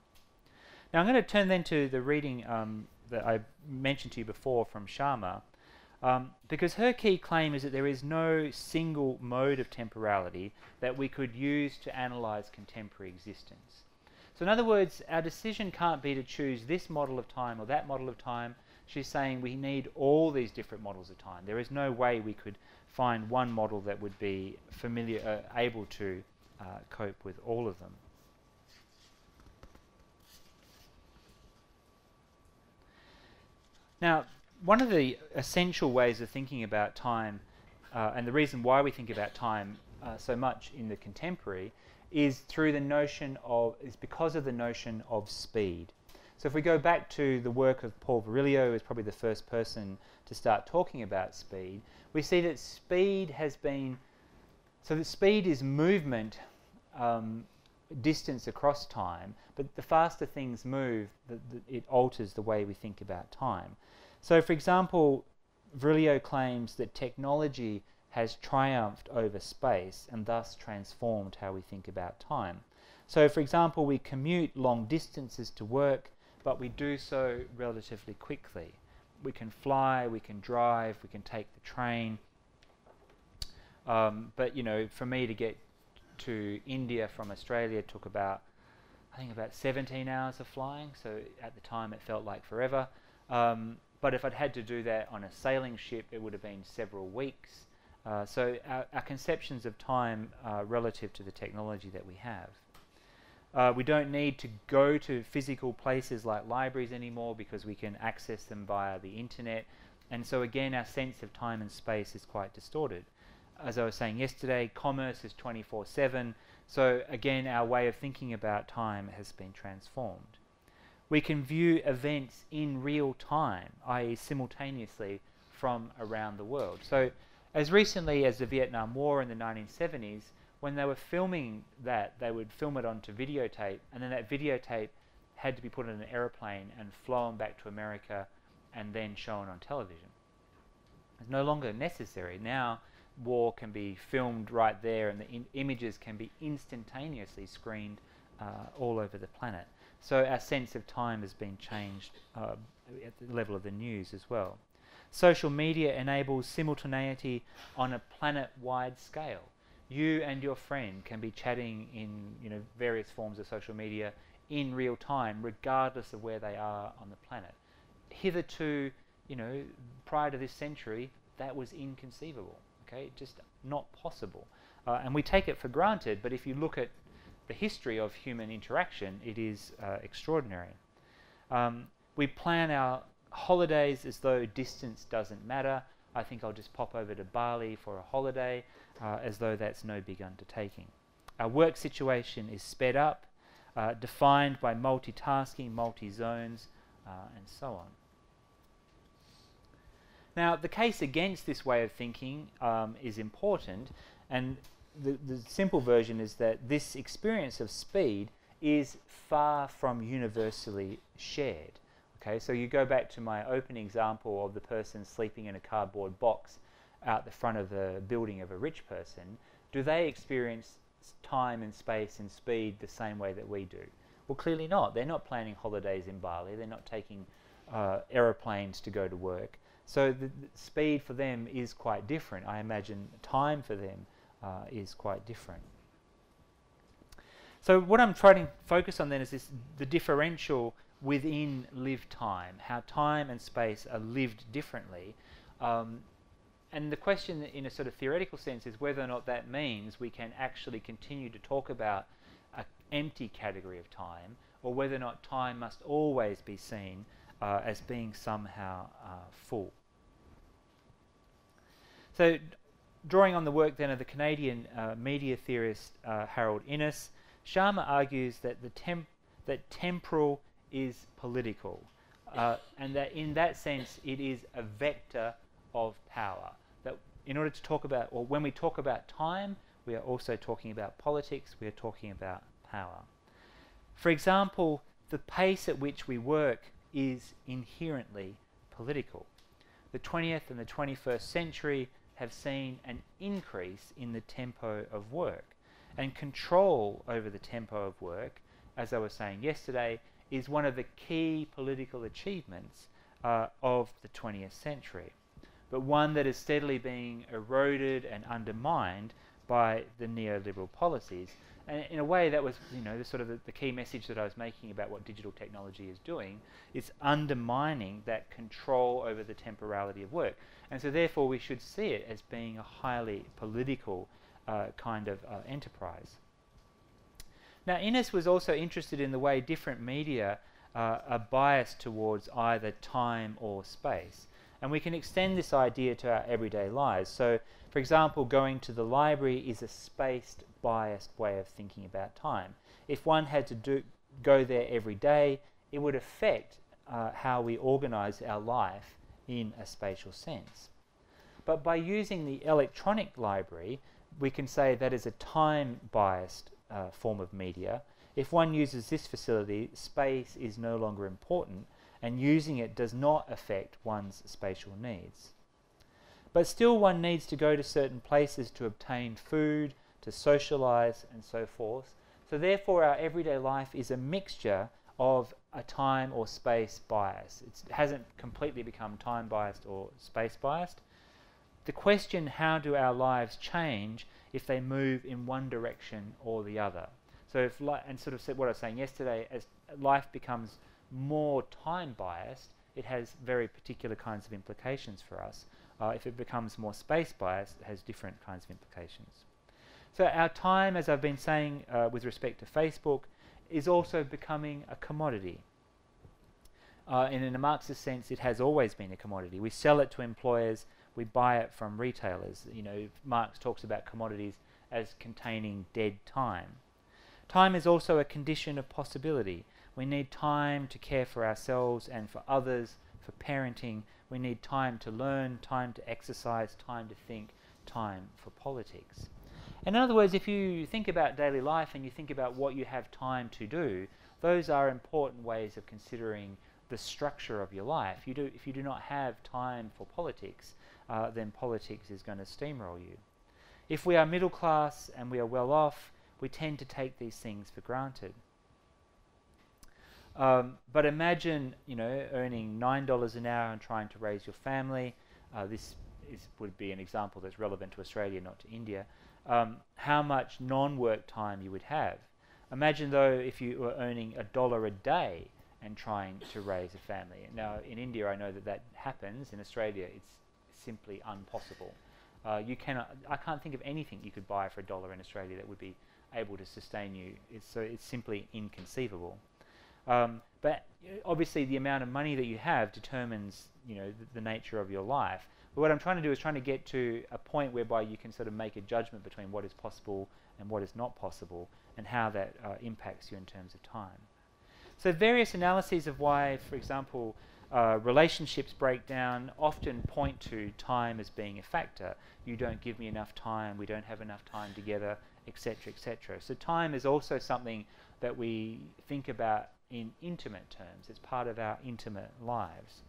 Now I'm going to turn then to the reading that I mentioned to you before from Sharma, because her key claim is that there is no single mode of temporality that we could use to analyse contemporary existence. So in other words, our decision can't be to choose this model of time or that model of time. She's saying we need all these different models of time. There is no way we could find one model that would be able to cope with all of them. Now, one of the essential ways of thinking about time, and the reason why we think about time so much in the contemporary, is because of the notion of speed. So if we go back to the work of Paul Virilio, who is probably the first person to start talking about speed, we see that speed is movement, distance across time, but the faster things move, it alters the way we think about time. So for example, Virilio claims that technology has triumphed over space and thus transformed how we think about time. So for example, we commute long distances to work, but we do so relatively quickly. We can fly, we can drive, we can take the train. But you know, for me to get to India from Australia took about 17 hours of flying. So at the time it felt like forever. But if I'd had to do that on a sailing ship, it would have been several weeks. So our conceptions of time are relative to the technology that we have. We don't need to go to physical places like libraries anymore because we can access them via the internet. And so again, our sense of time and space is quite distorted. As I was saying yesterday, commerce is 24/7. So again, our way of thinking about time has been transformed. We can view events in real time, i.e. simultaneously from around the world. So as recently as the Vietnam War in the 1970s, when they were filming that, they would film it onto videotape, and then that videotape had to be put in an aeroplane and flown back to America and then shown on television. It's no longer necessary. Now war can be filmed right there, and the images can be instantaneously screened all over the planet. So our sense of time has been changed at the level of the news as well. Social media enables simultaneity on a planet-wide scale. You and your friend can be chatting in various forms of social media in real time, regardless of where they are on the planet. Hitherto, prior to this century, that was inconceivable. Okay, just not possible. And we take it for granted, but if you look at the history of human interaction, it is extraordinary. We plan our holidays as though distance doesn't matter. I think I'll just pop over to Bali for a holiday, as though that's no big undertaking. Our work situation is sped up, defined by multitasking, multi-zones, and so on. Now, the case against this way of thinking is important, and the simple version is that this experience of speed is far from universally shared. Okay, so you go back to my opening example of the person sleeping in a cardboard box out the front of the building of a rich person. Do they experience time and space and speed the same way that we do? Well, clearly not. They're not planning holidays in Bali. They're not taking aeroplanes to go to work. So the speed for them is quite different. I imagine time for them is quite different. So what I'm trying to focus on then is the differential within lived time, how time and space are lived differently. And the question in a sort of theoretical sense is whether or not that means we can actually continue to talk about an empty category of time, or whether or not time must always be seen as being somehow full. So drawing on the work then of the Canadian media theorist Harold Innis, Sharma argues that that temporal is political, and that in that sense it is a vector of power. That in order to talk about, or when we talk about time, we are also talking about politics, we are talking about power. For example, the pace at which we work is inherently political. The 20th and the 21st century have seen an increase in the tempo of work. And control over the tempo of work, as I was saying yesterday, is one of the key political achievements of the 20th century, but one that is steadily being eroded and undermined by the neoliberal policies. And in a way, that was, the sort of the key message that I was making about what digital technology is doing. It's undermining that control over the temporality of work. And so therefore we should see it as being a highly political kind of enterprise. Now, Innes was also interested in the way different media are biased towards either time or space. And we can extend this idea to our everyday lives. So, for example, going to the library is a spaced, biased way of thinking about time. If one had to go there every day, it would affect how we organize our life in a spatial sense. But by using the electronic library, we can say that is a time-biased form of media. If one uses this facility, space is no longer important, and using it does not affect one's spatial needs. But still, one needs to go to certain places to obtain food, to socialize, and so forth. So therefore, our everyday life is a mixture of a time or space bias. It hasn't completely become time biased or space biased. The question, how do our lives change if they move in one direction or the other? So if, and sort of said what I was saying yesterday, as life becomes more time biased, it has very particular kinds of implications for us. If it becomes more space biased, it has different kinds of implications. So our time, as I've been saying with respect to Facebook, is also becoming a commodity. And in a Marxist sense, it has always been a commodity. We sell it to employers, we buy it from retailers. Marx talks about commodities as containing dead time. Time is also a condition of possibility. We need time to care for ourselves and for others, for parenting. We need time to learn, time to exercise, time to think, time for politics. In other words, if you think about daily life and you think about what you have time to do, those are important ways of considering the structure of your life. If you do not have time for politics, then politics is going to steamroll you. If we are middle class and we are well off, we tend to take these things for granted. But imagine, earning $9 an hour and trying to raise your family. This would be an example that's relevant to Australia, not to India. How much non-work time you would have. Imagine, though, if you were earning $1 a day and trying to raise a family. Now, in India, I know that happens. In Australia, it's simply impossible. I can't think of anything you could buy for $1 in Australia that would be able to sustain you. It's simply inconceivable. But obviously the amount of money that you have determines the nature of your life. But what I'm trying to do is trying to get to a point whereby you can sort of make a judgment between what is possible and what is not possible, and how that impacts you in terms of time. So various analyses of why, for example, relationships break down often point to time as being a factor. You don't give me enough time, we don't have enough time together, etc., etc. So time is also something that we think about in intimate terms. It's part of our intimate lives.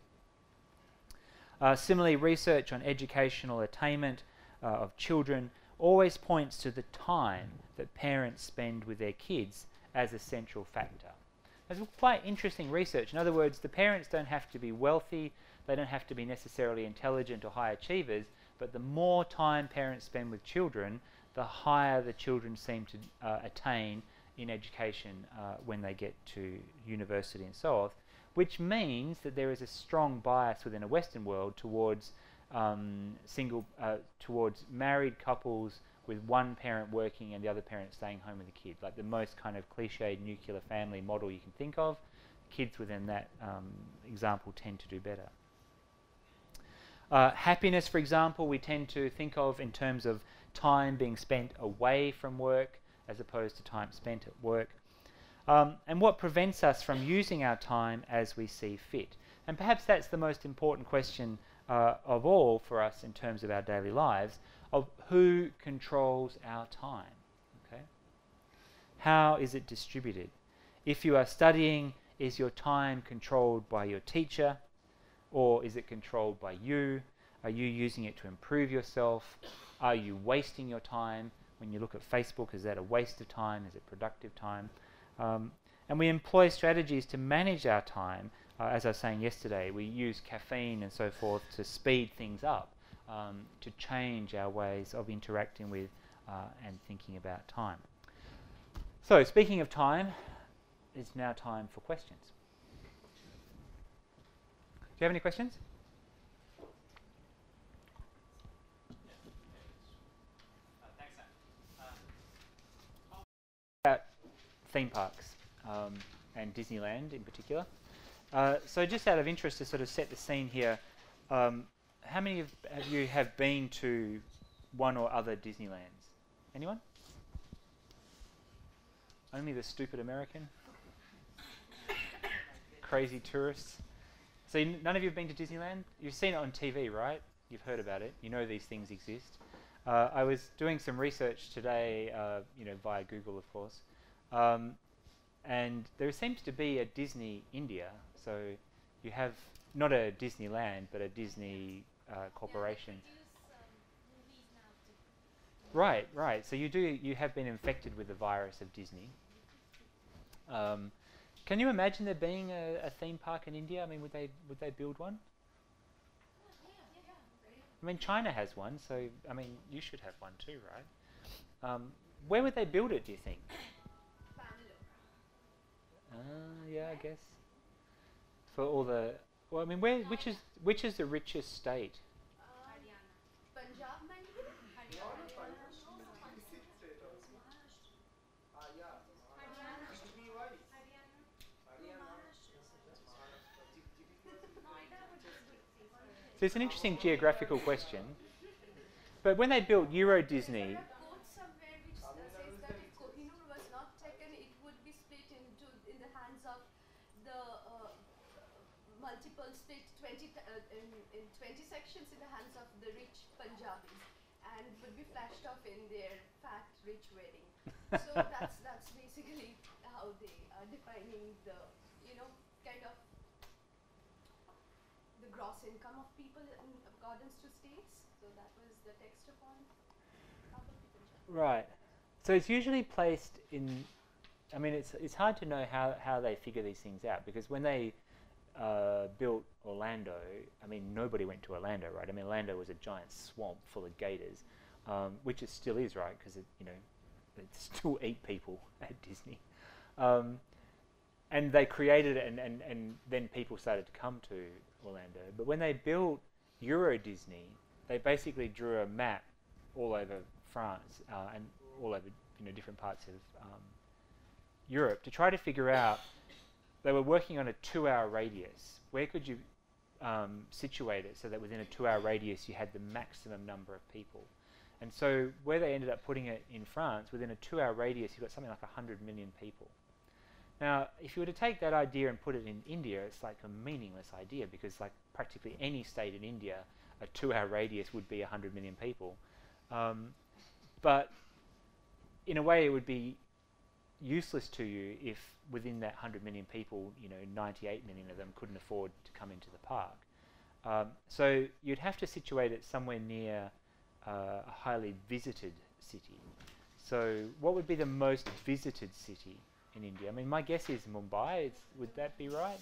Similarly, research on educational attainment of children always points to the time that parents spend with their kids as a central factor. It's quite interesting research. In other words, the parents don't have to be wealthy, they don't have to be necessarily intelligent or high achievers, but the more time parents spend with children, the higher the children seem to attain in education when they get to university and so on, which means that there is a strong bias within a Western world towards towards married couples with one parent working and the other parent staying home with the kid, like the most kind of cliched nuclear family model you can think of. Kids within that example tend to do better. Happiness, for example, we tend to think of in terms of time being spent away from work as opposed to time spent at work. And what prevents us from using our time as we see fit. And perhaps that's the most important question of all for us in terms of our daily lives, of who controls our time. Okay? How is it distributed? If you are studying, is your time controlled by your teacher, or is it controlled by you? Are you using it to improve yourself? Are you wasting your time? When you look at Facebook, is that a waste of time? Is it productive time? And we employ strategies to manage our time. As I was saying yesterday, we use caffeine and so forth to speed things up, to change our ways of interacting with and thinking about time. So, speaking of time, it's now time for questions. Do you have any questions? Thanks, Sam. About theme parks and Disneyland in particular. So just out of interest to sort of set the scene here, how many of you have been to one or other Disneylands? Anyone? Only the stupid American? Crazy tourists? So none of you have been to Disneyland? You've seen it on TV, right? You've heard about it. You know these things exist. I was doing some research today, via Google, of course, and there seems to be a Disney India. So you have not a Disneyland, but a Disney corporation. Right, right. So you have been infected with the virus of Disney. Can you imagine there being a theme park in India? I mean, would they build one? I mean, China has one, so I mean, you should have one too, right? Where would they build it, do you think? Yeah, I guess. For all the, well, I mean, which is the richest state? Punjab, So it's an interesting geographical question. But when they built Euro Disney, quote somewhere which says that if Kohinoor was not taken, it would be split in the hands of the multiple split 20 in 20 sections in the hands of the rich Punjabis, and would be flashed off in their fat rich wedding. So that's basically how they are defining the kind of the gross income of people in accordance to states. So that was the text upon how the people judge. right. So it's usually placed in, I mean, it's hard to know how they figure these things out, because when they built Orlando, I mean, nobody went to Orlando, right? I mean, Orlando was a giant swamp full of gators, which it still is, right? Because they still eat people at Disney. And they created it, and then people started to come to Orlando. But when they built Euro Disney, they basically drew a map all over France and all over different parts of Europe to try to figure out. They were working on a 2-hour radius. Where could you situate it so that within a 2-hour radius you had the maximum number of people? And so where they ended up putting it in France, within a 2-hour radius, you've got something like 100 million people. Now, if you were to take that idea and put it in India, it's like a meaningless idea, because like practically any state in India, a 2-hour radius would be 100 million people. But in a way, it would be useless to you if within that 100 million people, 98 million of them couldn't afford to come into the park. So you'd have to situate it somewhere near a highly visited city. So what would be the most visited city in India? I mean, my guess is Mumbai. Would that be right?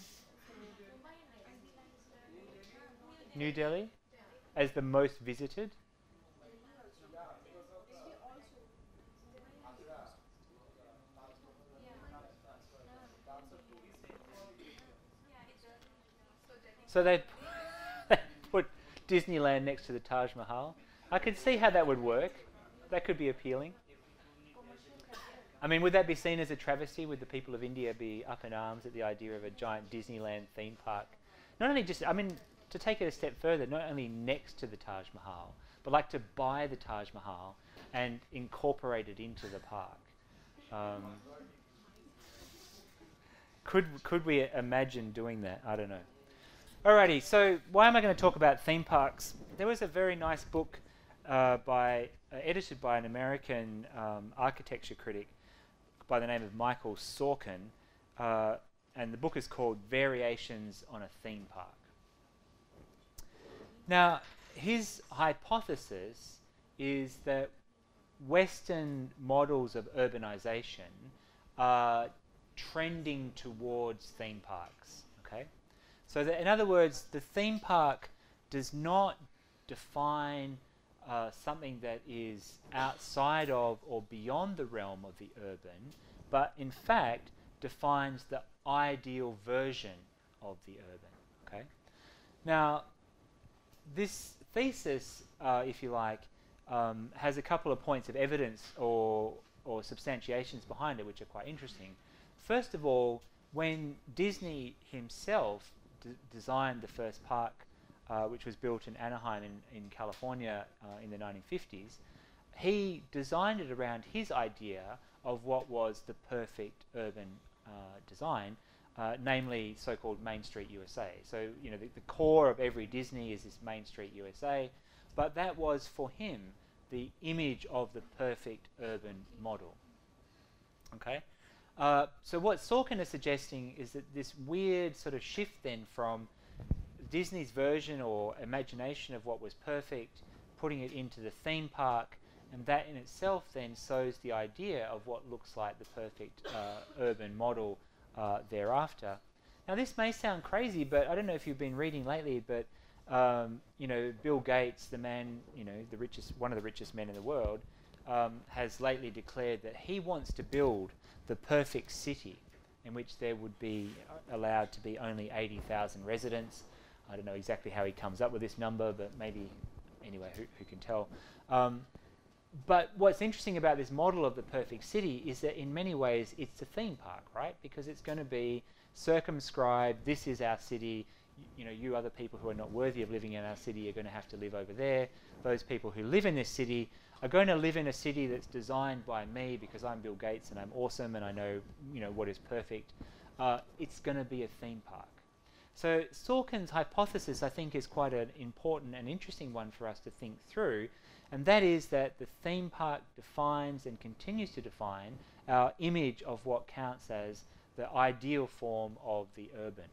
New Delhi as the most visited? So they put Disneyland next to the Taj Mahal. I could see how that would work. That could be appealing. I mean, would that be seen as a travesty? Would the people of India be up in arms at the idea of a giant Disneyland theme park? Not only just, I mean, to take it a step further, not only next to the Taj Mahal, but like to buy the Taj Mahal and incorporate it into the park. Could we imagine doing that? I don't know. Alrighty, so why am I going to talk about theme parks? There was a very nice book edited by an American architecture critic by the name of Michael Sorkin, and the book is called Variations on a Theme Park. Now, his hypothesis is that Western models of urbanization are trending towards theme parks. Okay, so that in other words, the theme park does not define something that is outside of or beyond the realm of the urban, but in fact defines the ideal version of the urban. Okay, now this thesis, if you like, has a couple of points of evidence or substantiations behind it, which are quite interesting. First of all, when Disney himself designed the first park, which was built in Anaheim in California in the 1950s, he designed it around his idea of what was the perfect urban design, namely so-called Main Street USA. So, you know, the core of every Disney is this Main Street USA, but that was for him the image of the perfect urban model. Okay, so what Sorkin is suggesting is that this weird sort of shift then from Disney's version or imagination of what was perfect, putting it into the theme park, and that in itself then sows the idea of what looks like the perfect urban model thereafter. Now this may sound crazy, but I don't know if you've been reading lately, but you know, Bill Gates, the man, you know, one of the richest men in the world, has lately declared that he wants to build the perfect city in which there would be allowed to be only 80,000 residents. I don't know exactly how he comes up with this number, but maybe, anyway, who can tell. But what's interesting about this model of the perfect city is that in many ways it's a theme park, right? Because it's going to be circumscribed, this is our city, you know, you other people who are not worthy of living in our city are going to have to live over there. Those people who live in this city are going to live in a city that's designed by me because I'm Bill Gates and I'm awesome and I know, you know, what is perfect. It's going to be a theme park. So Sorkin's hypothesis, I think, is quite an important and interesting one for us to think through, and that is that the theme park defines and continues to define our image of what counts as the ideal form of the urban.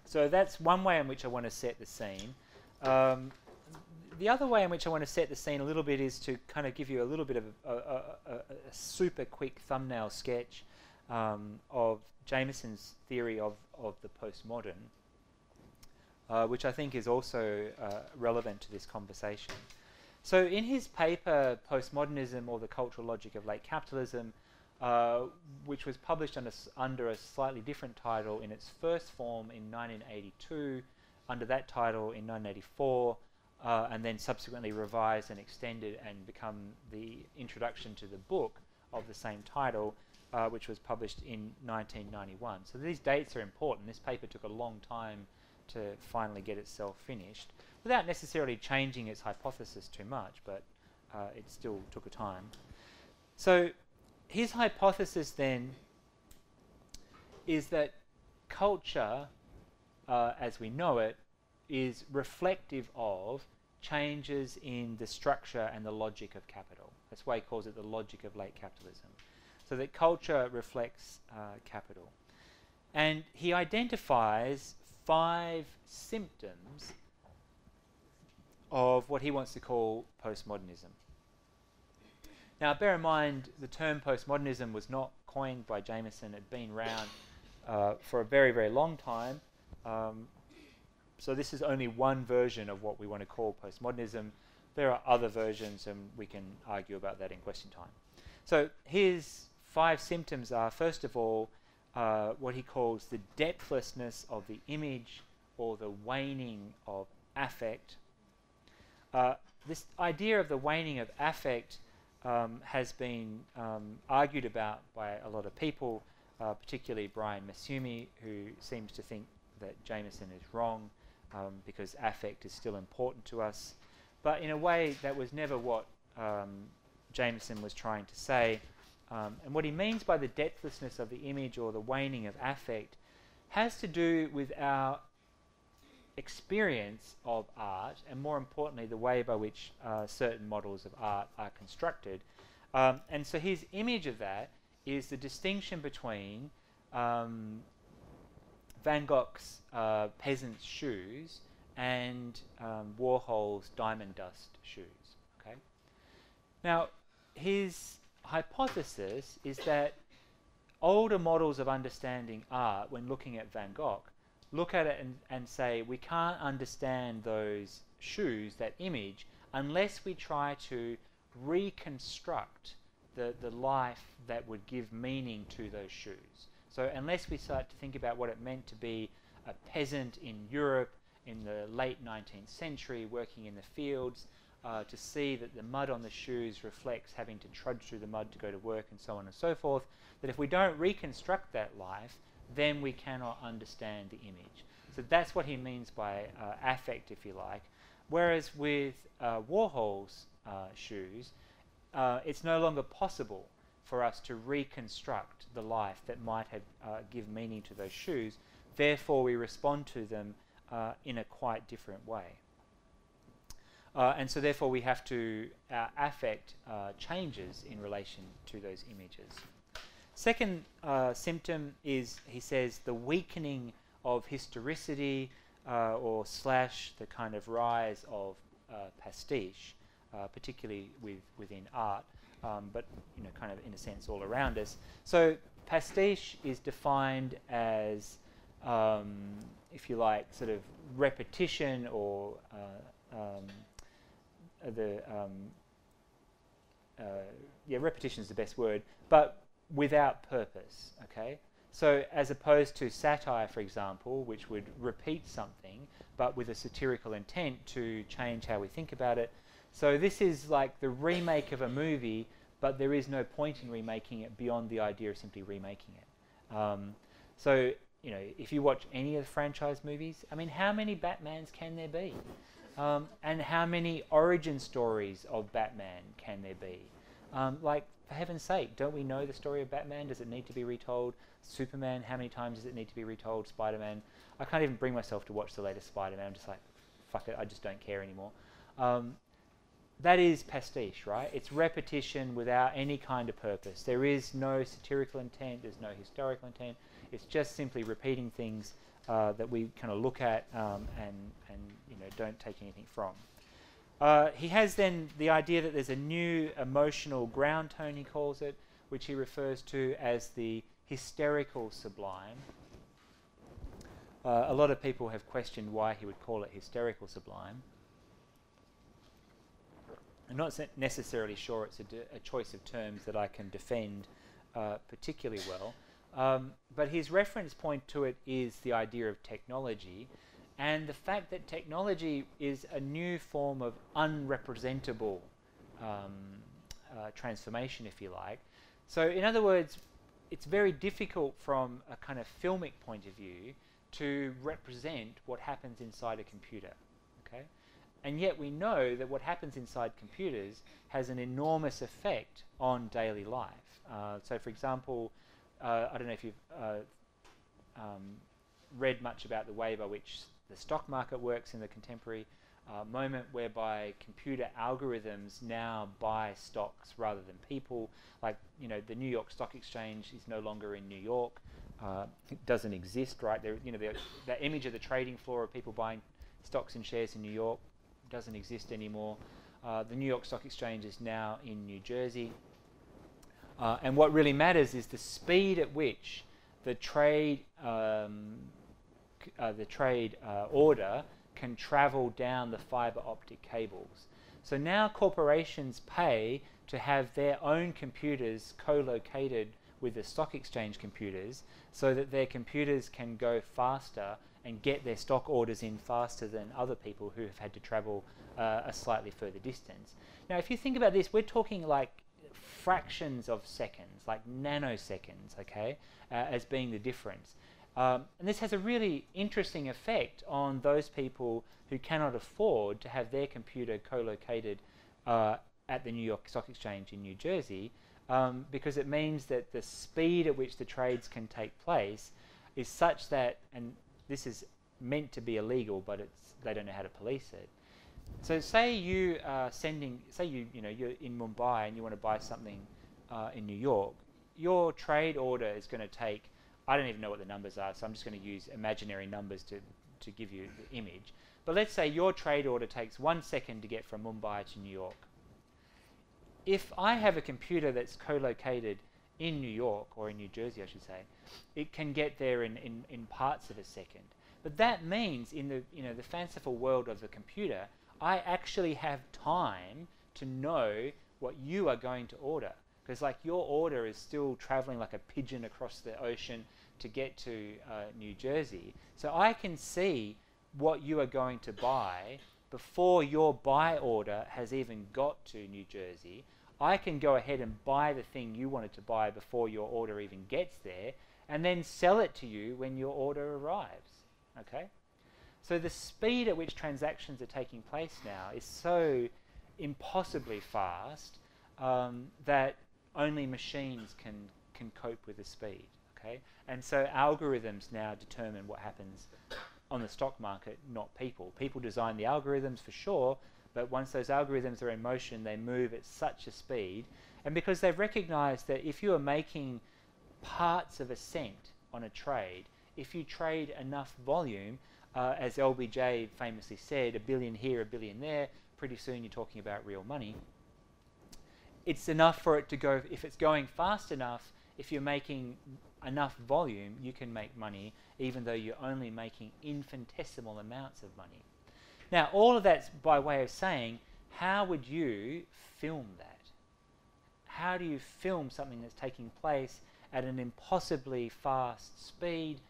So that's one way in which I want to set the scene. The other way in which I want to set the scene a little bit is to kind of give you a little bit of a super quick thumbnail sketch of Jameson's theory of the postmodern, which I think is also relevant to this conversation. So in his paper, Postmodernism or the Cultural Logic of Late Capitalism, which was published under a slightly different title in its first form in 1982, under that title in 1984, and then subsequently revised and extended and become the introduction to the book of the same title, which was published in 1991. So these dates are important. This paper took a long time to finally get itself finished, without necessarily changing its hypothesis too much, but it still took a time. So his hypothesis then is that culture, as we know it, is reflective of changes in the structure and the logic of capital. That's why he calls it the logic of late capitalism. So that culture reflects capital. And he identifies 5 symptoms of what he wants to call postmodernism. Now, bear in mind, the term postmodernism was not coined by Jameson. It had been around for a very, very long time. So this is only one version of what we want to call postmodernism. There are other versions, and we can argue about that in question time. So his 5 symptoms are, first of all, what he calls the depthlessness of the image or the waning of affect. This idea of the waning of affect has been argued about by a lot of people, particularly Brian Massumi, who seems to think that Jameson is wrong because affect is still important to us. But in a way, that was never what Jameson was trying to say. And what he means by the depthlessness of the image or the waning of affect has to do with our experience of art, and more importantly, the way by which certain models of art are constructed. And so his image of that is the distinction between Van Gogh's peasant's shoes and Warhol's diamond dust shoes. Okay. Now, his hypothesis is that older models of understanding art, when looking at Van Gogh, look at it and say, we can't understand those shoes, that image, unless we try to reconstruct the life that would give meaning to those shoes. So unless we start to think about what it meant to be a peasant in Europe in the late 19th century, working in the fields, to see that the mud on the shoes reflects having to trudge through the mud to go to work and so on and so forth, that if we don't reconstruct that life, then we cannot understand the image. So that's what he means by affect, if you like. Whereas with Warhol's shoes, it's no longer possible for us to reconstruct the life that might have give meaning to those shoes. Therefore, we respond to them in a quite different way. And so therefore we have to affect changes in relation to those images. Second symptom is, he says, the weakening of historicity or slash the kind of rise of pastiche, particularly within art, but kind of in a sense all around us. So pastiche is defined as, if you like, sort of repetition or repetition is the best word, but without purpose, okay? So as opposed to satire, for example, which would repeat something, but with a satirical intent to change how we think about it. So this is like the remake of a movie, but there is no point in remaking it beyond the idea of simply remaking it. So, if you watch any of the franchise movies, I mean, how many Batmans can there be? And how many origin stories of Batman can there be? Like, for heaven's sake, don't we know the story of Batman? Does it need to be retold? Superman, how many times does it need to be retold? Spider-Man, I can't even bring myself to watch the latest Spider-Man. I'm just like, fuck it, I just don't care anymore. That is pastiche, right? It's repetition without any kind of purpose. There is no satirical intent, there's no historical intent. It's just simply repeating things that we kind of look at and don't take anything from. He has then the idea that there's a new emotional ground tone, he calls it, which he refers to as the hysterical sublime. A lot of people have questioned why he would call it hysterical sublime. I'm not necessarily sure it's a choice of terms that I can defend particularly well. But his reference point to it is the idea of technology, and the fact that technology is a new form of unrepresentable transformation, if you like. So in other words, it's very difficult from a kind of filmic point of view to represent what happens inside a computer, okay? And yet we know that what happens inside computers has an enormous effect on daily life. So for example, I don't know if you've read much about the way by which the stock market works in the contemporary moment, whereby computer algorithms now buy stocks rather than people. Like, the New York Stock Exchange is no longer in New York. It doesn't exist, right? That image of the trading floor of people buying stocks and shares in New York doesn't exist anymore. The New York Stock Exchange is now in New Jersey. And what really matters is the speed at which the trade order can travel down the fiber optic cables. So now corporations pay to have their own computers co-located with the stock exchange computers so that their computers can go faster and get their stock orders in faster than other people who have had to travel a slightly further distance. Now, if you think about this, we're talking like fractions of seconds, like nanoseconds, okay, as being the difference. And this has a really interesting effect on those people who cannot afford to have their computer co-located at the New York Stock Exchange in New Jersey, because it means that the speed at which the trades can take place is such that, and this is meant to be illegal, but they don't know how to police it. So say you are you're in Mumbai and you want to buy something in New York, your trade order is going to take, I don't even know what the numbers are, so I'm just going to use imaginary numbers to give you the image. But let's say your trade order takes 1 second to get from Mumbai to New York. If I have a computer that's co-located in New York, or in New Jersey I should say, it can get there in parts of a second. But that means in the, the fanciful world of the computer, I actually have time to know what you are going to order. Because like your order is still traveling like a pigeon across the ocean to get to New Jersey. So I can see what you are going to buy before your buy order has even got to New Jersey. I can go ahead and buy the thing you wanted to buy before your order even gets there, and then sell it to you when your order arrives. Okay? So the speed at which transactions are taking place now is so impossibly fast that only machines can cope with the speed. Okay? And so algorithms now determine what happens on the stock market, not people. People design the algorithms for sure, but once those algorithms are in motion, they move at such a speed. And because they've recognized that if you are making parts of a cent on a trade, if you trade enough volume, as LBJ famously said, a billion here, a billion there, pretty soon you're talking about real money. It's enough for it to go, if it's going fast enough, if you're making enough volume, you can make money, even though you're only making infinitesimal amounts of money. Now, all of that's by way of saying, how would you film that? How do you film something that's taking place at an impossibly fast speed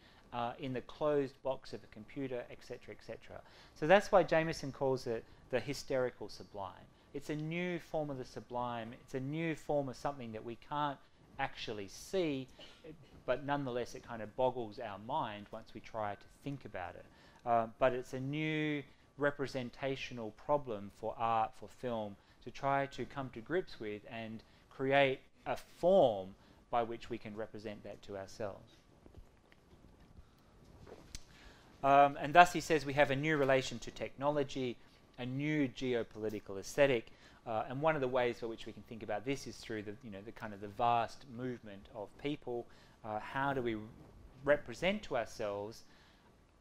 in the closed box of a computer, etc., etc.? So that's why Jameson calls it the hysterical sublime. It's a new form of the sublime. It's a new form of something that we can't actually see, but nonetheless it kind of boggles our mind once we try to think about it. But it's a new representational problem for art, for film, to try to come to grips with and create a form by which we can represent that to ourselves. And thus he says we have a new relation to technology, a new geopolitical aesthetic, and one of the ways for which we can think about this is through the, the kind of the vast movement of people. How do we represent to ourselves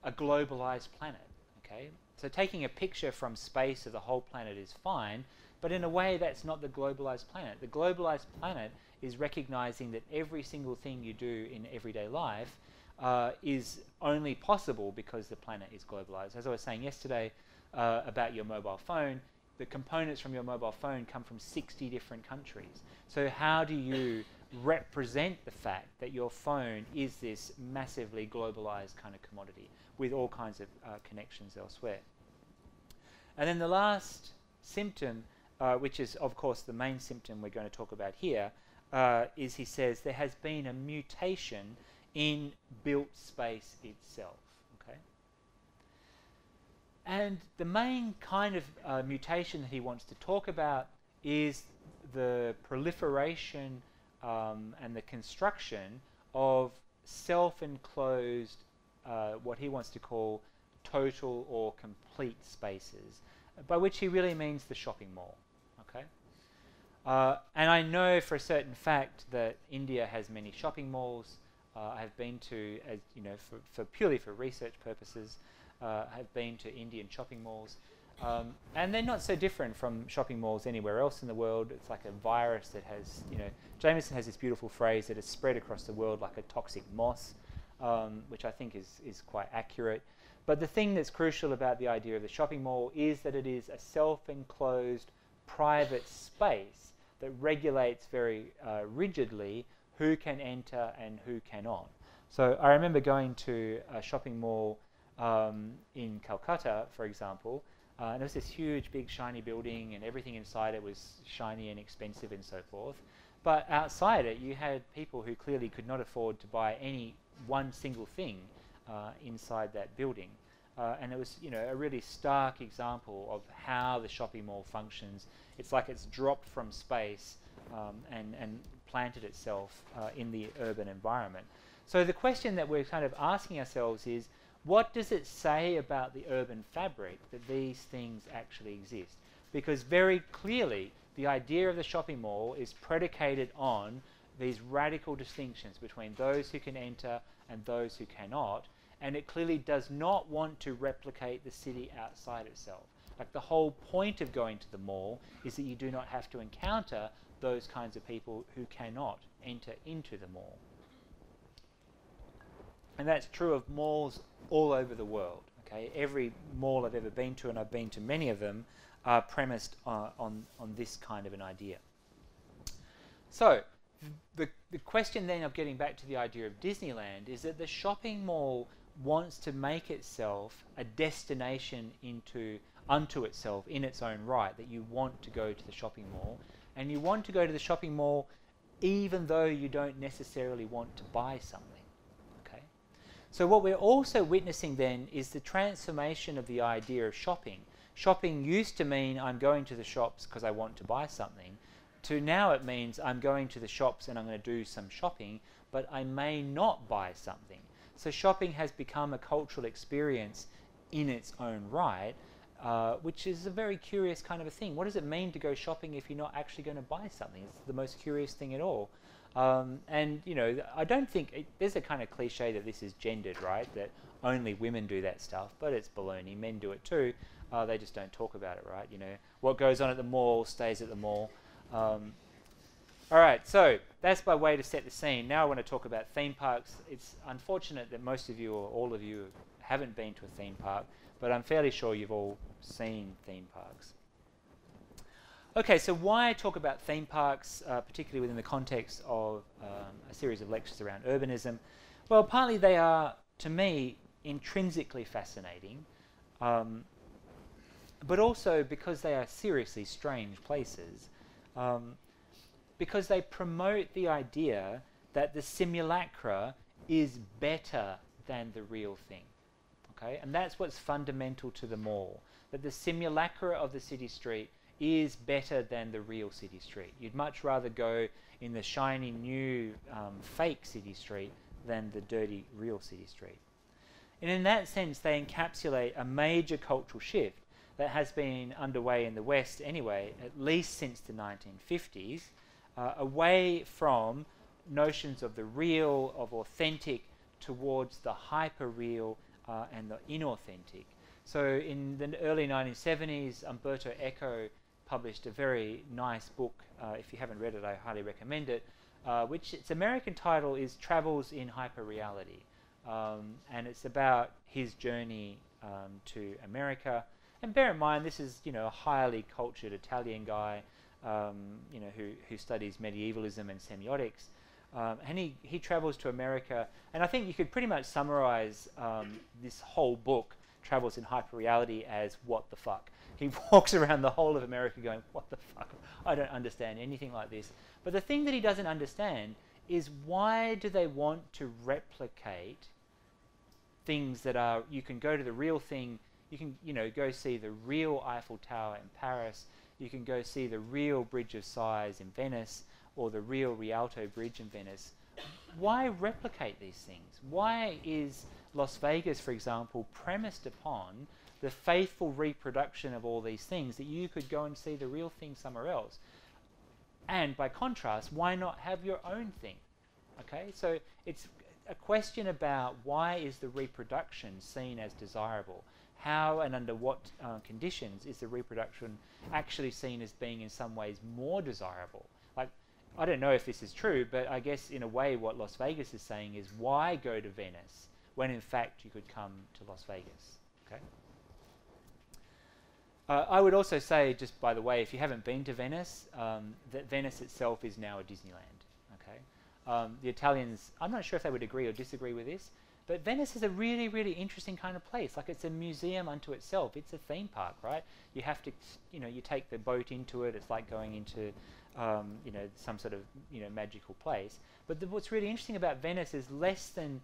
a globalized planet? Okay, so taking a picture from space of the whole planet is fine, but in a way that's not the globalized planet. The globalized planet is recognizing that every single thing you do in everyday life is only possible because the planet is globalized. As I was saying yesterday about your mobile phone, the components from your mobile phone come from 60 different countries. So how do you represent the fact that your phone is this massively globalized kind of commodity with all kinds of connections elsewhere? And then the last symptom, which is of course the main symptom we're going to talk about here, is he says there has been a mutation in built space itself. Okay? And the main kind of mutation that he wants to talk about is the proliferation and the construction of self-enclosed, what he wants to call total or complete spaces, by which he really means the shopping mall. Okay? And I know for a certain fact that India has many shopping malls. I have been to, as you know, for purely for research purposes, have been to Indian shopping malls. And they're not so different from shopping malls anywhere else in the world. It's like a virus that has, Jameson has this beautiful phrase that has spread across the world like a toxic moss, which I think is quite accurate. But the thing that's crucial about the idea of the shopping mall is that it is a self-enclosed private space that regulates very rigidly who can enter and who cannot. So I remember going to a shopping mall in Calcutta, for example, and there was this huge, big, shiny building, and everything inside it was shiny and expensive and so forth. But outside it, you had people who clearly could not afford to buy any one single thing inside that building. And it was, a really stark example of how the shopping mall functions. It's like it's dropped from space and planted itself in the urban environment. So the question that we're kind of asking ourselves is, what does it say about the urban fabric that these things actually exist? Because very clearly, the idea of the shopping mall is predicated on these radical distinctions between those who can enter and those who cannot. and it clearly does not want to replicate the city outside itself. Like, the whole point of going to the mall is that you do not have to encounter those kinds of people who cannot enter into the mall. And that's true of malls all over the world. Okay, every mall I've ever been to, and I've been to many of them, are premised on this kind of an idea. So the question then of getting back to the idea of Disneyland is that the shopping mall wants to make itself a destination unto itself in its own right, that you want to go to the shopping mall, and you want to go to the shopping mall even though you don't necessarily want to buy something. Okay? So what we're also witnessing then is the transformation of the idea of shopping. Shopping used to mean I'm going to the shops because I want to buy something, to now it means I'm going to the shops and I'm going to do some shopping, but I may not buy something. So shopping has become a cultural experience in its own right, which is a very curious kind of a thing. What does it mean to go shopping if you're not actually going to buy something? It's the most curious thing at all. And, you know, I don't think, there's a kind of cliche that this is gendered, right? That only women do that stuff, but it's baloney. Men do it too. They just don't talk about it, right? You know, what goes on at the mall stays at the mall. All right, so that's by way to set the scene. Now I want to talk about theme parks. It's unfortunate that most of you or all of you haven't been to a theme park, but I'm fairly sure you've all seen theme parks. Okay, so why talk about theme parks, particularly within the context of a series of lectures around urbanism? Well, partly they are, to me, intrinsically fascinating, but also because they are seriously strange places, because they promote the idea that the simulacra is better than the real thing. Okay? And that's what's fundamental to the mall, that the simulacra of the city street is better than the real city street. You'd much rather go in the shiny new fake city street than the dirty real city street. And in that sense, they encapsulate a major cultural shift that has been underway in the West anyway, at least since the 1950s, away from notions of the real, of authentic, towards the hyper-real and the inauthentic. So in the early 1970s, Umberto Eco published a very nice book. If you haven't read it, I highly recommend it, which its American title is Travels in Hyperreality. And it's about his journey to America. And bear in mind, this is, you know, a highly cultured Italian guy, you know, who studies medievalism and semiotics. And he travels to America. And I think you could pretty much summarize this whole book, Travels in Hyperreality, as what the fuck. He walks around the whole of America going, what the fuck? I don't understand anything like this. But the thing that he doesn't understand is, why do they want to replicate things that are, you can go to the real thing, you can, you know, go see the real Eiffel Tower in Paris, you can go see the real Bridge of Sighs in Venice, or the real Rialto Bridge in Venice. Why replicate these things? Why is Las Vegas, for example, premised upon the faithful reproduction of all these things, that you could go and see the real thing somewhere else? And by contrast, why not have your own thing? Okay, so it's a question about, why is the reproduction seen as desirable? How and under what conditions is the reproduction actually seen as being in some ways more desirable? Like, I don't know if this is true, but I guess in a way what Las Vegas is saying is, why go to Venice when in fact you could come to Las Vegas? Okay. I would also say, just by the way, if you haven't been to Venice, that Venice itself is now a Disneyland. Okay. The Italians, I'm not sure if they would agree or disagree with this, but Venice is a really, really interesting kind of place. Like, it's a museum unto itself. It's a theme park, right? You have to, you know, you take the boat into it. It's like going into, you know, some sort of, you know, magical place. But what's really interesting about Venice is less than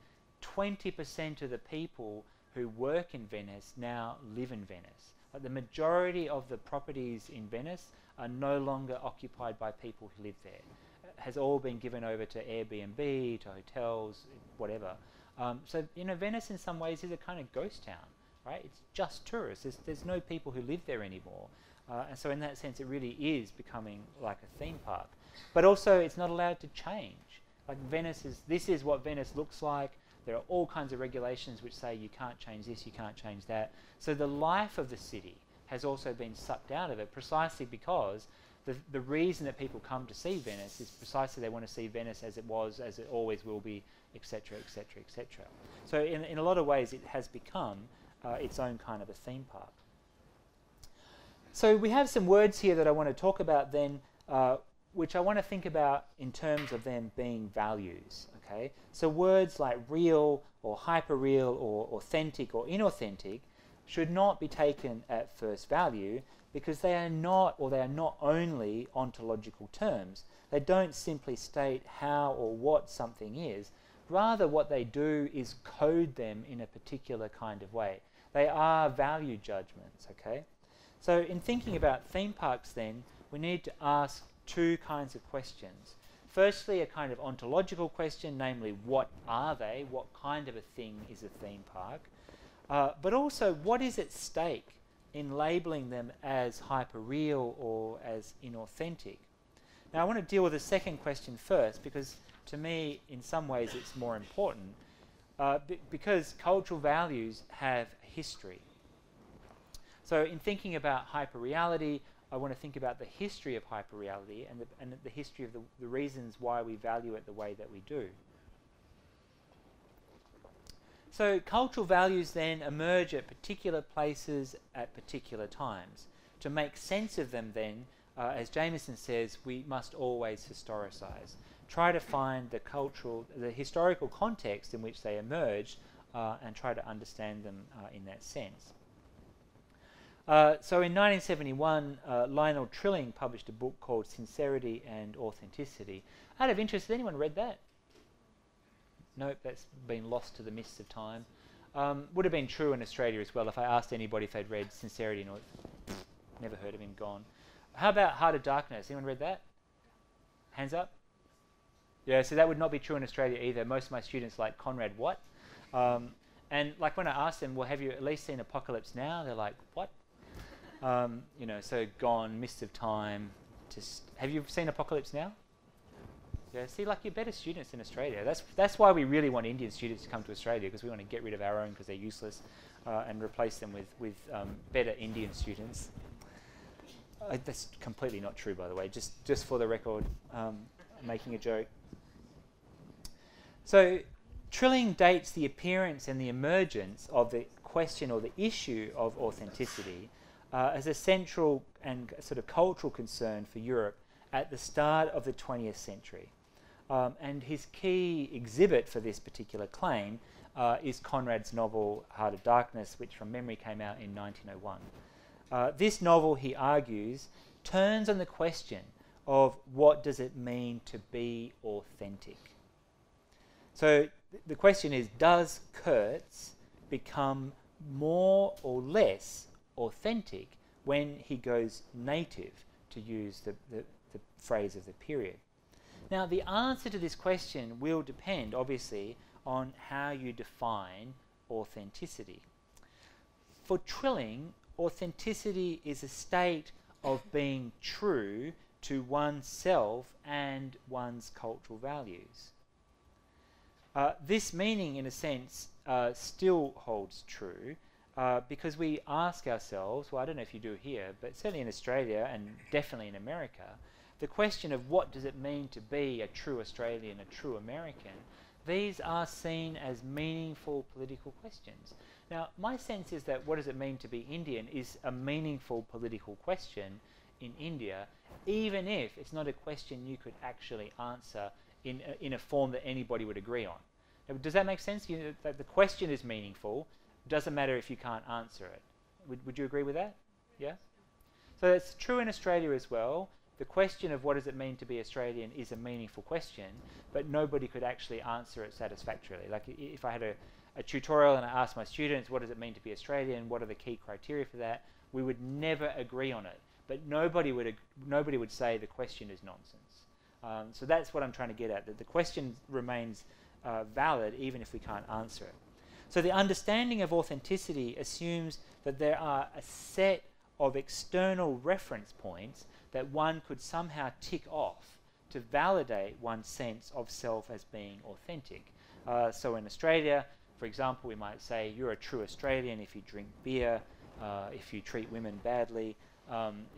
20% of the people who work in Venice now live in Venice. Like, the majority of the properties in Venice are no longer occupied by people who live there. It has all been given over to Airbnb, to hotels, whatever. So, you know, Venice in some ways is a kind of ghost town, right? It's just tourists. There's no people who live there anymore. And so in that sense, it really is becoming like a theme park. But also, it's not allowed to change. Like, Venice is, this is what Venice looks like. There are all kinds of regulations which say you can't change this, you can't change that. So the life of the city has also been sucked out of it, precisely because the reason that people come to see Venice is precisely they want to see Venice as it was, as it always will be, etc., etc., etc. So in a lot of ways it has become its own kind of a theme park. So we have some words here that I want to talk about then, which I want to think about in terms of them being values. Okay, so words like real or hyperreal or authentic or inauthentic should not be taken at first value, because they are not, or they are not only ontological terms. They don't simply state how or what something is. Rather, what they do is code them in a particular kind of way. They are value judgments, okay? So in thinking about theme parks then, we need to ask two kinds of questions. Firstly, a kind of ontological question, namely, what are they? What kind of a thing is a theme park? But also, what is at stake in labeling them as hyperreal or as inauthentic? Now, I want to deal with the second question first, because to me, in some ways, it's more important, because cultural values have history. So in thinking about hyperreality, I want to think about the history of hyperreality and the history of the reasons why we value it the way that we do. So cultural values then emerge at particular places at particular times. To make sense of them then, as Jameson says, we must always historicize. Try to find the historical context in which they emerged and try to understand them in that sense. So in 1971, Lionel Trilling published a book called Sincerity and Authenticity. Out of interest, has anyone read that? Nope, that's been lost to the mists of time. Would have been true in Australia as well if I asked anybody if they'd read Sincerity and never heard of him, gone. How about Heart of Darkness? Anyone read that? Hands up? Yeah, so that would not be true in Australia either. Most of my students like, Conrad, what? And like when I ask them, well, have you at least seen Apocalypse Now? They're like, what? You know, so gone, mists of time. Just have you seen Apocalypse Now? Yeah, see, like you're better students in Australia. That's why we really want Indian students to come to Australia, because we want to get rid of our own because they're useless and replace them with better Indian students. That's completely not true, by the way, just for the record, making a joke. So Trilling dates the appearance and the emergence of the question or the issue of authenticity as a central and sort of cultural concern for Europe at the start of the 20th century. And his key exhibit for this particular claim is Conrad's novel Heart of Darkness, which from memory came out in 1901. This novel, he argues, turns on the question of what does it mean to be authentic. So the question is, does Kurtz become more or less authentic when he goes native, to use the phrase of the period? Now, the answer to this question will depend, obviously, on how you define authenticity. For Trilling, authenticity is a state of being true to oneself and one's cultural values. This meaning, in a sense, still holds true because we ask ourselves, well, I don't know if you do here, but certainly in Australia and definitely in America, the question of what does it mean to be a true Australian, a true American, these are seen as meaningful political questions. Now, my sense is that what does it mean to be Indian is a meaningful political question in India, even if it's not a question you could actually answer in a form that anybody would agree on. Now, does that make sense? That the question is meaningful, doesn't matter if you can't answer it. Would you agree with that? Yeah? So it's true in Australia as well. The question of what does it mean to be Australian is a meaningful question, but nobody could actually answer it satisfactorily. Like if I had a tutorial and I asked my students, what does it mean to be Australian? What are the key criteria for that? We would never agree on it. But nobody would say the question is nonsense. So that's what I'm trying to get at, that the question remains valid even if we can't answer it. So the understanding of authenticity assumes that there are a set of external reference points that one could somehow tick off to validate one's sense of self as being authentic. So in Australia, for example, we might say you're a true Australian if you drink beer, if you treat women badly,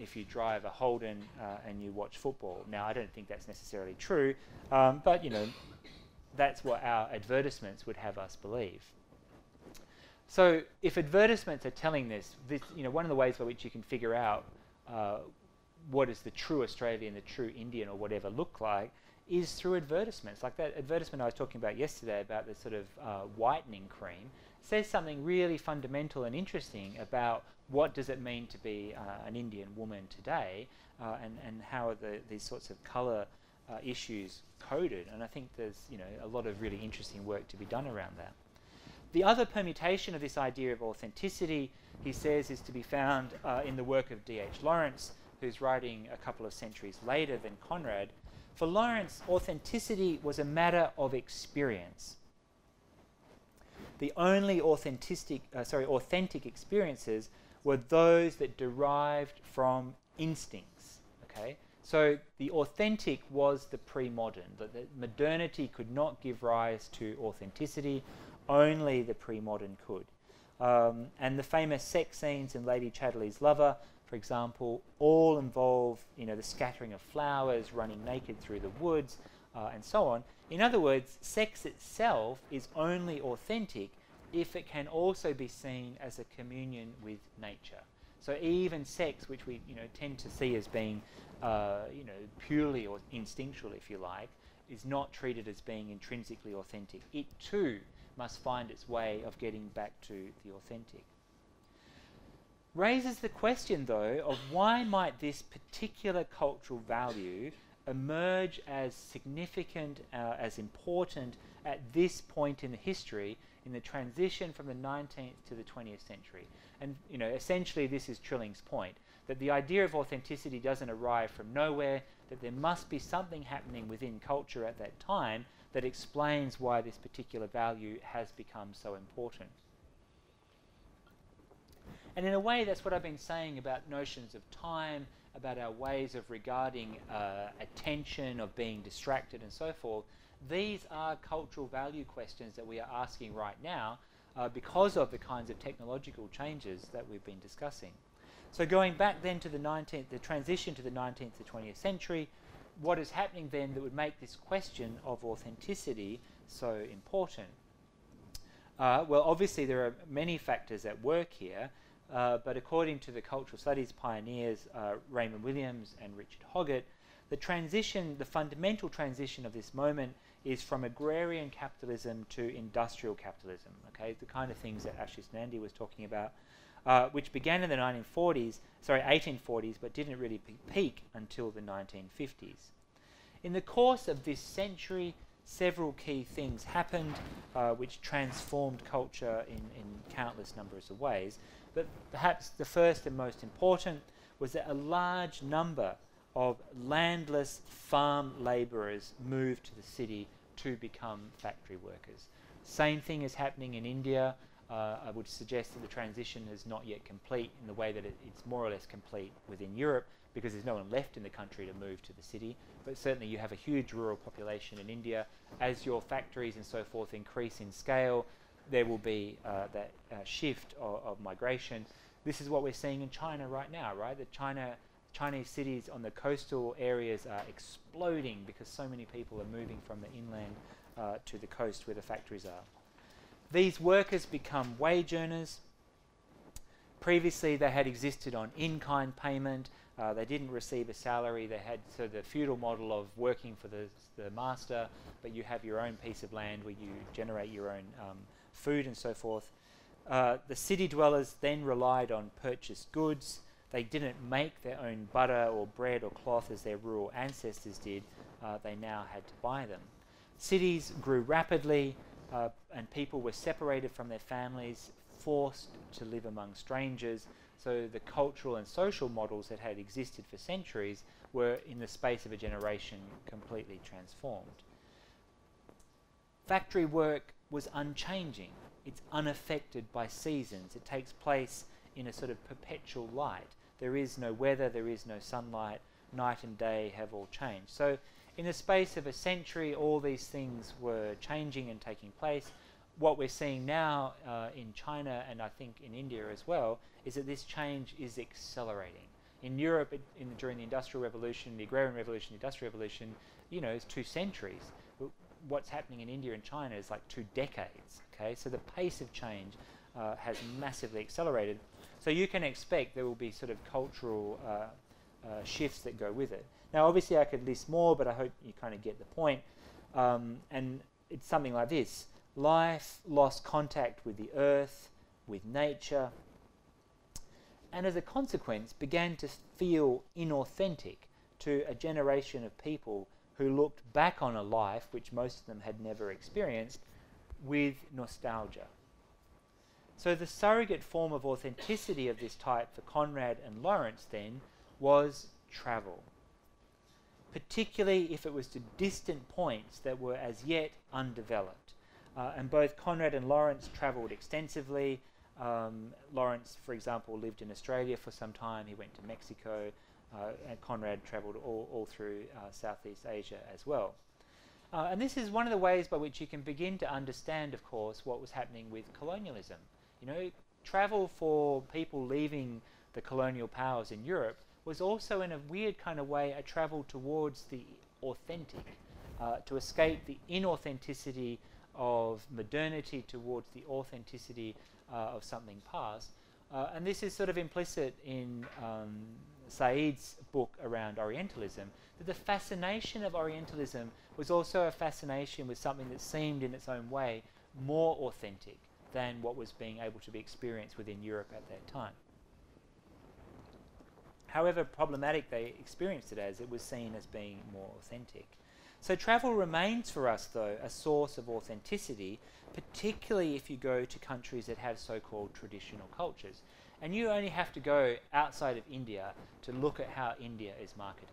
if you drive a Holden and you watch football. Now, I don't think that's necessarily true, but you know, that's what our advertisements would have us believe. So if advertisements are telling this, you know, one of the ways by which you can figure out what is the true Australian, the true Indian or whatever look like is through advertisements. Like that advertisement I was talking about yesterday about the sort of whitening cream says something really fundamental and interesting about what does it mean to be an Indian woman today, and how are these sorts of colour issues coded. And I think there's, you know, a lot of really interesting work to be done around that. The other permutation of this idea of authenticity, he says, is to be found in the work of D.H. Lawrence, who's writing a couple of centuries later than Conrad. For Lawrence, authenticity was a matter of experience. The only authentic experiences were those that derived from instincts. Okay, so the authentic was the pre-modern. That modernity could not give rise to authenticity; only the pre-modern could. And the famous sex scenes in Lady Chatterley's Lover, for example, all involve, you know, the scattering of flowers, running naked through the woods, and so on. In other words, sex itself is only authentic if it can also be seen as a communion with nature. So even sex, which we, you know, tend to see as being, you know, purely or instinctual, if you like, is not treated as being intrinsically authentic. It too must find its way of getting back to the authentic. Raises the question, though, of why might this particular cultural value emerge as significant, as important at this point in the history, in the transition from the 19th to the 20th century. And, you know, essentially this is Trilling's point, that the idea of authenticity doesn't arrive from nowhere, that there must be something happening within culture at that time that explains why this particular value has become so important. And in a way, that's what I've been saying about notions of time, about our ways of regarding attention, of being distracted and so forth. These are cultural value questions that we are asking right now because of the kinds of technological changes that we've been discussing. So going back then to the transition to the 19th to 20th century, what is happening then that would make this question of authenticity so important? Well, obviously there are many factors at work here, but according to the cultural studies pioneers Raymond Williams and Richard Hoggett, the fundamental transition of this moment is from agrarian capitalism to industrial capitalism, okay, the kind of things that Ashish Nandi was talking about, which began in the 1840s, but didn't really peak until the 1950s. In the course of this century, several key things happened which transformed culture in countless numbers of ways. But perhaps the first and most important was that a large number of landless farm labourers moved to the city to become factory workers. Same thing is happening in India. I would suggest that the transition is not yet complete in the way that it's more or less complete within Europe, because there's no one left in the country to move to the city. But certainly you have a huge rural population in India. As your factories and so forth increase in scale, there will be that shift of migration. This is what we're seeing in China right now, right? The Chinese cities on the coastal areas are exploding because so many people are moving from the inland to the coast where the factories are. These workers become wage earners. Previously they had existed on in-kind payment. They didn't receive a salary. They had the feudal model of working for the master, but you have your own piece of land where you generate your own food and so forth. The city dwellers then relied on purchased goods. They didn't make their own butter or bread or cloth as their rural ancestors did. They now had to buy them. Cities grew rapidly, and people were separated from their families, forced to live among strangers. So the cultural and social models that had existed for centuries were, in the space of a generation, completely transformed. Factory work was unchanging. It's unaffected by seasons. It takes place in a sort of perpetual light. There is no weather, there is no sunlight. Night and day have all changed. So in the space of a century, all these things were changing and taking place. What we're seeing now in China, and I think in India as well, is that this change is accelerating. In Europe, during the Industrial Revolution, the Agrarian Revolution, the Industrial Revolution, you know, it's 2 centuries. What's happening in India and China is like 2 decades. Okay, so the pace of change has massively accelerated. So you can expect there will be sort of cultural shifts that go with it. Now, obviously, I could list more, but I hope you kind of get the point. And it's something like this. Life lost contact with the earth, with nature, and as a consequence began to feel inauthentic to a generation of people who looked back on a life which most of them had never experienced with nostalgia. So the surrogate form of authenticity of this type for Conrad and Lawrence then was travel, particularly if it was to distant points that were as yet undeveloped. And both Conrad and Lawrence travelled extensively. Lawrence, for example, lived in Australia for some time. He went to Mexico, and Conrad travelled all through Southeast Asia as well. And this is one of the ways by which you can begin to understand, of course, what was happening with colonialism. You know, travel for people leaving the colonial powers in Europe was also, in a weird kind of way, a travel towards the authentic, to escape the inauthenticity of modernity towards the authenticity of something past. And this is sort of implicit in Said's book around Orientalism, that the fascination of Orientalism was also a fascination with something that seemed in its own way more authentic than what was being able to be experienced within Europe at that time. However problematic they experienced it as, it was seen as being more authentic. So travel remains for us, though, a source of authenticity, particularly if you go to countries that have so-called traditional cultures. And you only have to go outside of India to look at how India is marketed.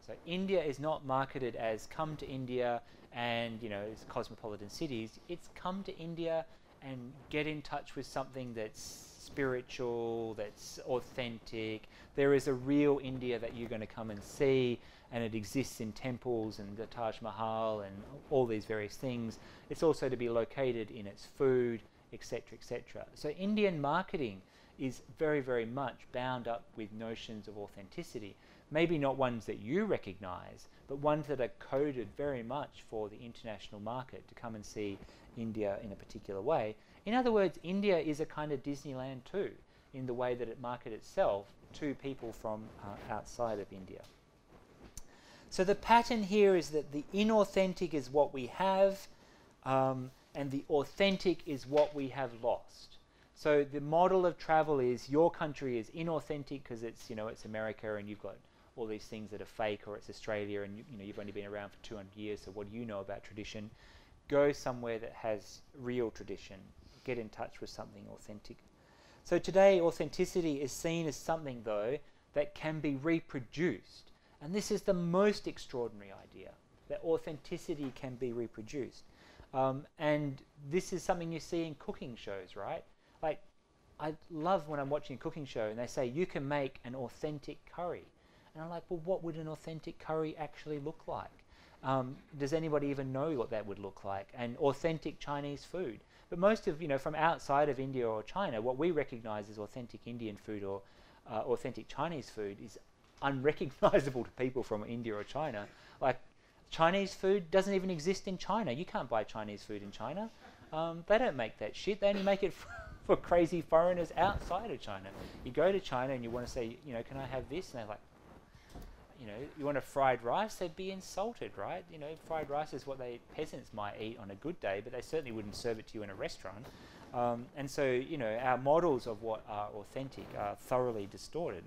So India is not marketed as come to India and, you know, it's cosmopolitan cities. It's come to India and get in touch with something that's spiritual, that's authentic. There is a real India that you're going to come and see, and it exists in temples and the Taj Mahal and all these various things. It's also to be located in its food, etc., etc. So Indian marketing is very, very much bound up with notions of authenticity. Maybe not ones that you recognize, but ones that are coded very much for the international market to come and see India in a particular way. In other words, India is a kind of Disneyland too, in the way that it markets itself to people from outside of India. So the pattern here is that the inauthentic is what we have, and the authentic is what we have lost. So the model of travel is your country is inauthentic because it's, you know, it's America and you've got all these things that are fake, or it's Australia and you know, you've only been around for 200 years, so what do you know about tradition? Go somewhere that has real tradition. Get in touch with something authentic. So today, authenticity is seen as something, though, that can be reproduced. And this is the most extraordinary idea, that authenticity can be reproduced. And this is something you see in cooking shows, right? Like, I love when I'm watching a cooking show and they say, you can make an authentic curry. And I'm like, well, what would an authentic curry actually look like? Does anybody even know what that would look like? And authentic Chinese food. But most of, you know, from outside of India or China, what we recognize as authentic Indian food or authentic Chinese food is unrecognizable to people from India or China. Like, Chinese food doesn't even exist in China. You can't buy Chinese food in China. They don't make that shit. They only make it for crazy foreigners outside of China. You go to China and you want to say, you know, can I have this? And they're like, you know, you want a fried rice? They'd be insulted, right? You know, fried rice is what peasants might eat on a good day, but they certainly wouldn't serve it to you in a restaurant. And so, you know, our models of what are authentic are thoroughly distorted.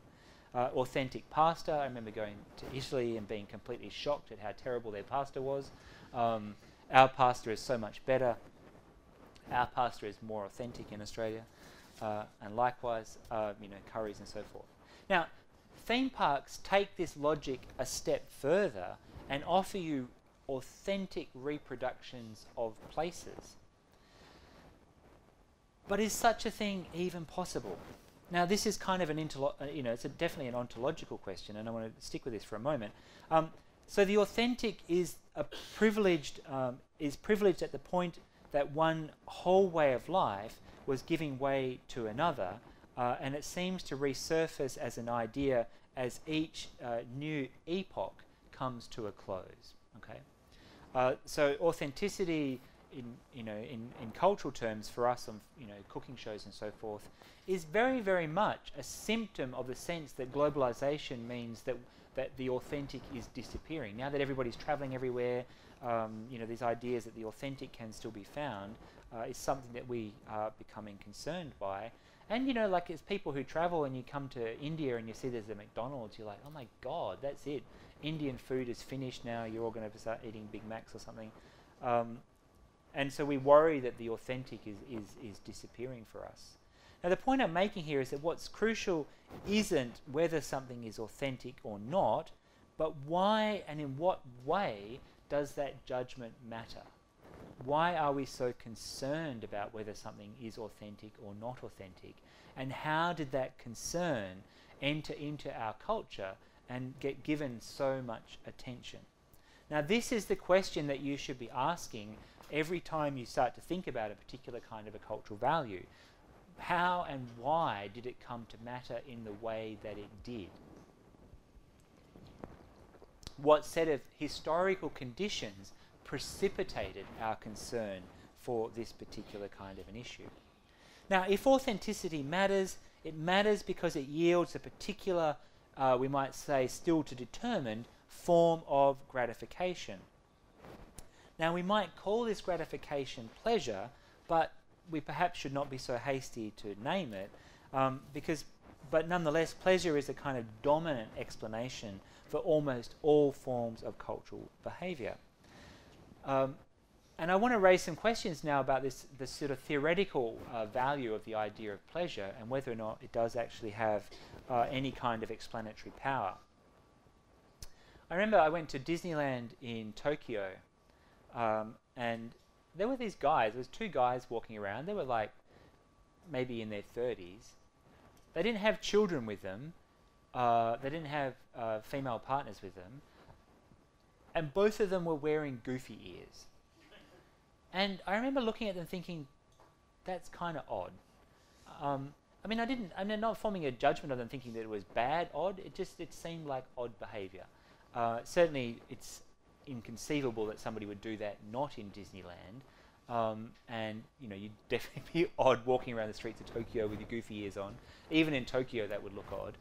Authentic pasta, I remember going to Italy and being completely shocked at how terrible their pasta was. Our pasta is so much better. Our pasta is more authentic in Australia. And likewise, you know, curries and so forth. Now, theme parks take this logic a step further and offer you authentic reproductions of places. But is such a thing even possible? Now, this is kind of an, you know, it's definitely an ontological question, and I want to stick with this for a moment. So the authentic is privileged at the point that one whole way of life was giving way to another, and it seems to resurface as an idea as each new epoch comes to a close. Okay, so authenticity, in cultural terms for us on cooking shows and so forth, is very, very much a symptom of the sense that globalization means that the authentic is disappearing. Now that everybody's traveling everywhere, these ideas that the authentic can still be found is something that we are becoming concerned by. And like as people who travel and you come to India and you see there's a McDonald's, you're like, oh my God, that's it. Indian food is finished now. You're all going to start eating Big Macs or something. And so we worry that the authentic is disappearing for us. Now the point I'm making here is that what's crucial isn't whether something is authentic or not, but why and in what way does that judgment matter? Why are we so concerned about whether something is authentic or not authentic? And how did that concern enter into our culture and get given so much attention? Now this is the question that you should be asking every time you start to think about a particular kind of a cultural value. How and why did it come to matter in the way that it did? What set of historical conditions precipitated our concern for this particular kind of an issue? Now, if authenticity matters, it matters because it yields a particular, we might say, still to determined form of gratification. Now, we might call this gratification pleasure, but we perhaps should not be so hasty to name it, but nonetheless, pleasure is a kind of dominant explanation for almost all forms of cultural behaviour. And I want to raise some questions now about this sort of theoretical value of the idea of pleasure and whether or not it does actually have any kind of explanatory power. I remember I went to Disneyland in Tokyo, and there were these guys. There was two guys walking around. They were like maybe in their 30s. They didn't have children with them. They didn't have female partners with them. And both of them were wearing goofy ears. And I remember looking at them thinking, that's kind of odd. I mean, I'm not forming a judgment of them thinking that it was bad, odd. It seemed like odd behavior. Certainly, it's inconceivable that somebody would do that not in Disneyland. And, you'd definitely be odd walking around the streets of Tokyo with your goofy ears on. Even in Tokyo, that would look odd.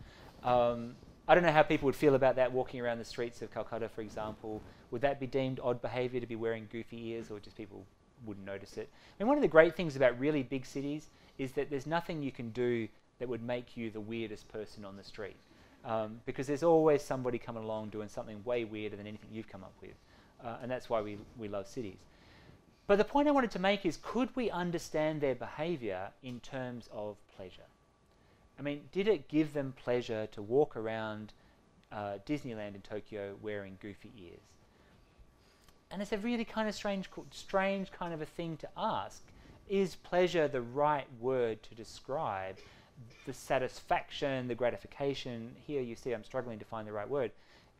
I don't know how people would feel about that walking around the streets of Calcutta, for example. Would that be deemed odd behavior to be wearing goofy ears, or just people wouldn't notice it? I mean, one of the great things about really big cities is that there's nothing you can do that would make you the weirdest person on the street. Because there's always somebody coming along doing something way weirder than anything you've come up with. And that's why we love cities. But the point I wanted to make is, could we understand their behavior in terms of pleasure? I mean, did it give them pleasure to walk around Disneyland in Tokyo wearing goofy ears? And it's a really kind of strange kind of a thing to ask. Is pleasure the right word to describe the satisfaction, the gratification? Here you see I'm struggling to find the right word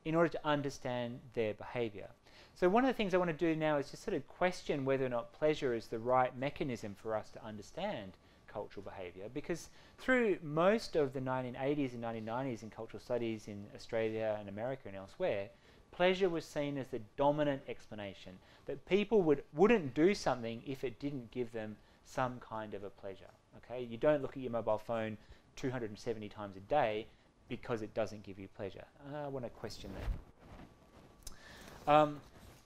in order to understand their behavior. So one of the things I want to do now is just sort of question whether or not pleasure is the right mechanism for us to understand cultural behavior, because through most of the 1980s and 1990s in cultural studies in Australia and America and elsewhere, pleasure was seen as the dominant explanation, that people wouldn't do something if it didn't give them some kind of a pleasure. Okay, you don't look at your mobile phone 270 times a day because it doesn't give you pleasure. I want to question that.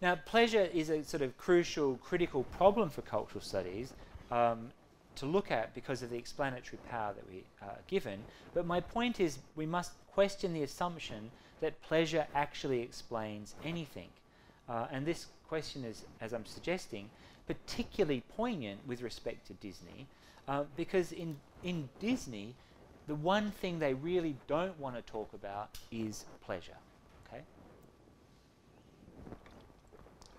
Now, pleasure is a sort of crucial, critical problem for cultural studies to look at because of the explanatory power that we are given. But my point is, we must question the assumption that pleasure actually explains anything. And this question is, as I'm suggesting, particularly poignant with respect to Disney, because in Disney, the one thing they really don't want to talk about is pleasure. Okay?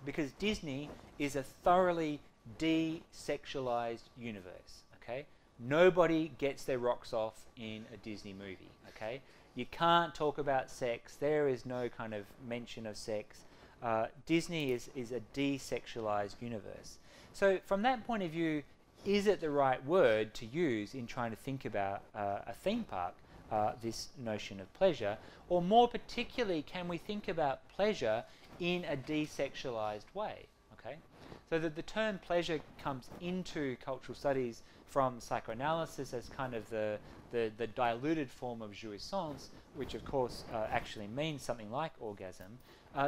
Because Disney is a thoroughly desexualized universe. Okay? Nobody gets their rocks off in a Disney movie. Okay? You can't talk about sex. There is no kind of mention of sex. Disney is a desexualized universe. So from that point of view, is it the right word to use in trying to think about a theme park, this notion of pleasure? Or more particularly, can we think about pleasure in a desexualized way? Okay, so the term pleasure comes into cultural studies from psychoanalysis as kind of the diluted form of jouissance, which of course actually means something like orgasm.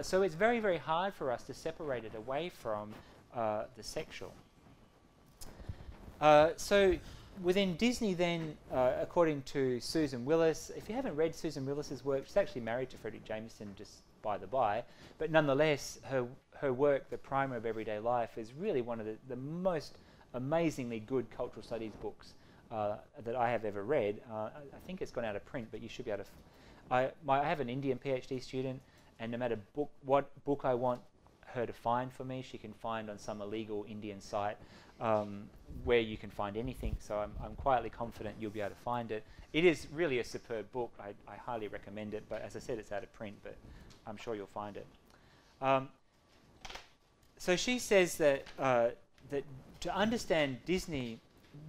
So it's very, very hard for us to separate it away from the sexual. So within Disney then, according to Susan Willis, if you haven't read Susan Willis's work, she's actually married to Frederick Jameson, just by the by, but nonetheless her work, The Primer of Everyday Life, is really one of the most amazingly good cultural studies books that I have ever read. I think it's gone out of print, but you should be able to... I have an Indian PhD student, and no matter what book I want her to find for me, she can find on some illegal Indian site where you can find anything. So I'm quietly confident you'll be able to find it. It is really a superb book. I highly recommend it. But as I said, it's out of print, but I'm sure you'll find it. So she says that that to understand Disney,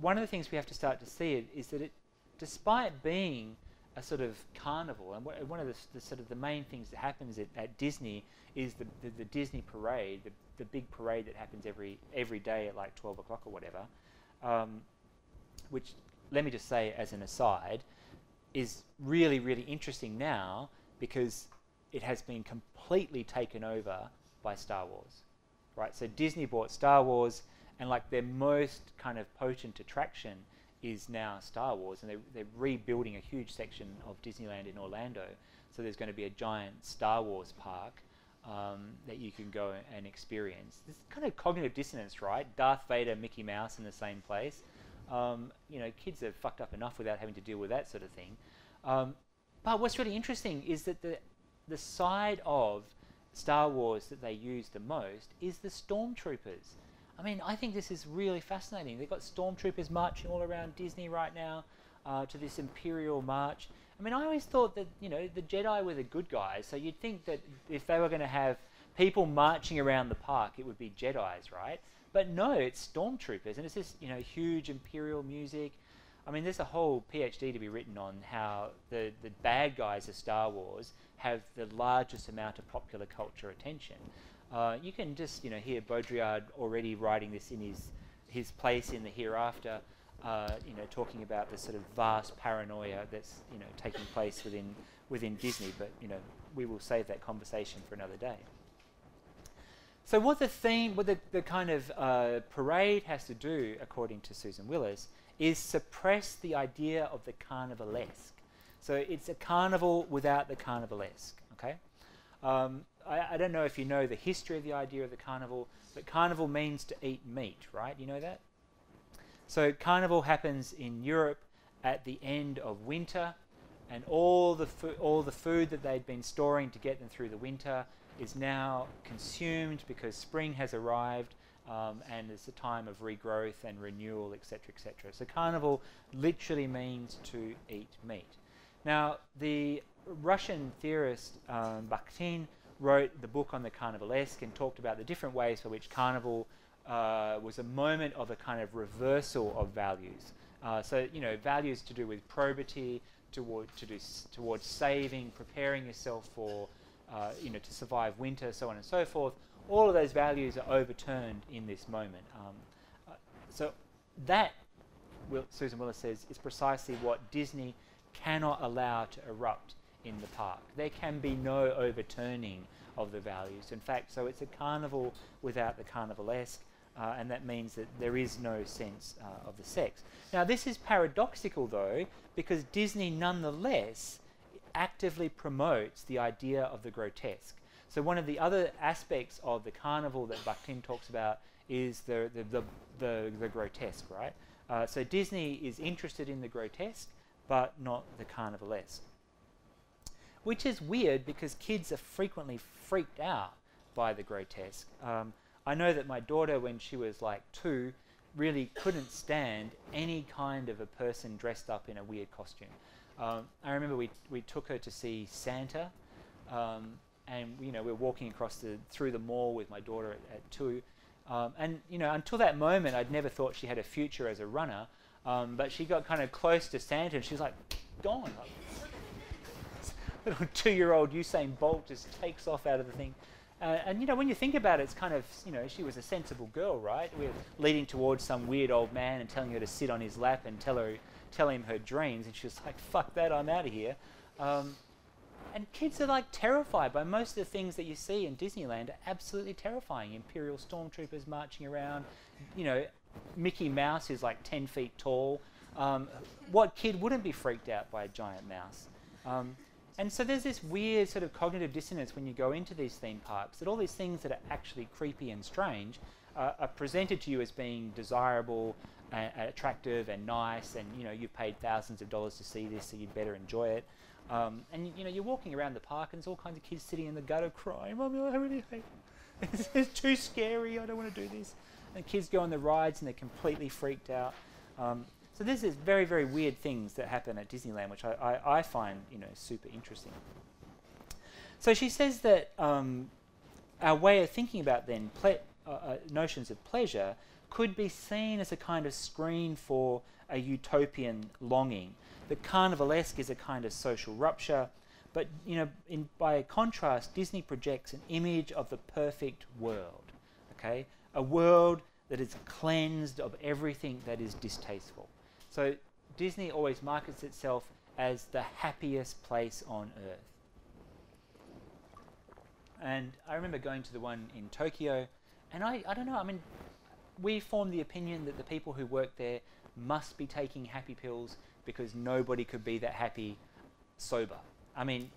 one of the things we have to start to see is that it, despite being a sort of carnival, and one of the sort of the main things that happens at Disney is the Disney parade, the big parade that happens every day at like 12 o'clock or whatever, which, let me just say as an aside, is really, really interesting now because it has been completely taken over by Star Wars, right? So Disney bought Star Wars, and like their most kind of potent attraction is now Star Wars, and they're rebuilding a huge section of Disneyland in Orlando. So there's going to be a giant Star Wars park that you can go and experience. This kind of cognitive dissonance, right? Darth Vader, Mickey Mouse in the same place. You know, kids are fucked up enough without having to deal with that sort of thing. But what's really interesting is that the side of Star Wars that they use the most is the stormtroopers. I mean, I think this is really fascinating. They've got stormtroopers marching all around Disney right now to this Imperial March. I mean, I always thought that, you know, the Jedi were the good guys, so you'd think that if they were going to have people marching around the park, it would be Jedis, right? But no, it's stormtroopers, and it's this, you know, huge Imperial music. I mean, there's a whole PhD to be written on how the bad guys of Star Wars have the largest amount of popular culture attention. You can just, you know, hear Baudrillard already writing this in his place in the hereafter, you know, talking about the sort of vast paranoia that's, you know, taking place within Disney. But, you know, we will save that conversation for another day. So what the kind of parade has to do, according to Susan Willis, is suppress the idea of the carnivalesque. So it's a carnival without the carnivalesque, okay? I don't know if you know the history of the idea of the carnival, but carnival means to eat meat, right? You know that? So carnival happens in Europe at the end of winter, and all the food that they'd been storing to get them through the winter is now consumed because spring has arrived, and it's a time of regrowth and renewal, etc., etc. So carnival literally means to eat meat. Now, the Russian theorist Bakhtin wrote the book on the Carnivalesque and talked about the different ways for which carnival was a moment of a kind of reversal of values. So, you know, values to do with probity, towards saving, preparing yourself for, you know, to survive winter, so on and so forth. All of those values are overturned in this moment. So that, Susan Willis says, is precisely what Disney cannot allow to erupt in the park. There can be no overturning of the values. In fact, so it's a carnival without the carnivalesque, and that means that there is no sense of the sex. Now, this is paradoxical, though, because Disney nonetheless actively promotes the idea of the grotesque. So one of the other aspects of the carnival that Bakhtin talks about is the grotesque, right? So Disney is interested in the grotesque, but not the carnivalesque. Which is weird because kids are frequently freaked out by the grotesque. I know that my daughter, when she was like 2, really couldn't stand any kind of a person dressed up in a weird costume. I remember we took her to see Santa, and we were walking across through the mall with my daughter at 2, and until that moment I'd never thought she had a future as a runner, but she got kind of close to Santa and she's like, gone. Like, little 2-year-old Usain Bolt just takes off out of the thing. And when you think about it, it's kind of, she was a sensible girl, right? We're leading towards some weird old man and telling her to sit on his lap and tell him her dreams, and she was like, fuck that, I'm out of here. And kids are like terrified by most of the things that you see in Disneyland are absolutely terrifying. Imperial stormtroopers marching around, Mickey Mouse is like 10 feet tall. What kid wouldn't be freaked out by a giant mouse? And so there's this weird sort of cognitive dissonance when you go into these theme parks, that all these things that are actually creepy and strange are presented to you as being desirable and attractive and nice, and you've paid thousands of dollars to see this, so you'd better enjoy it. And you're walking around the park and there's all kinds of kids sitting in the gutter crying, Mommy, I really hate it. It's too scary, I don't want to do this. And kids go on the rides and they're completely freaked out. So there's this very, very weird things that happen at Disneyland, which I find, super interesting. So she says that our way of thinking about then notions of pleasure could be seen as a kind of screen for a utopian longing. The Carnivalesque is a kind of social rupture, but by contrast, Disney projects an image of the perfect world. Okay, a world that is cleansed of everything that is distasteful. So Disney always markets itself as the happiest place on earth. And I remember going to the one in Tokyo, and I don't know, we formed the opinion that the people who work there must be taking happy pills because nobody could be that happy sober.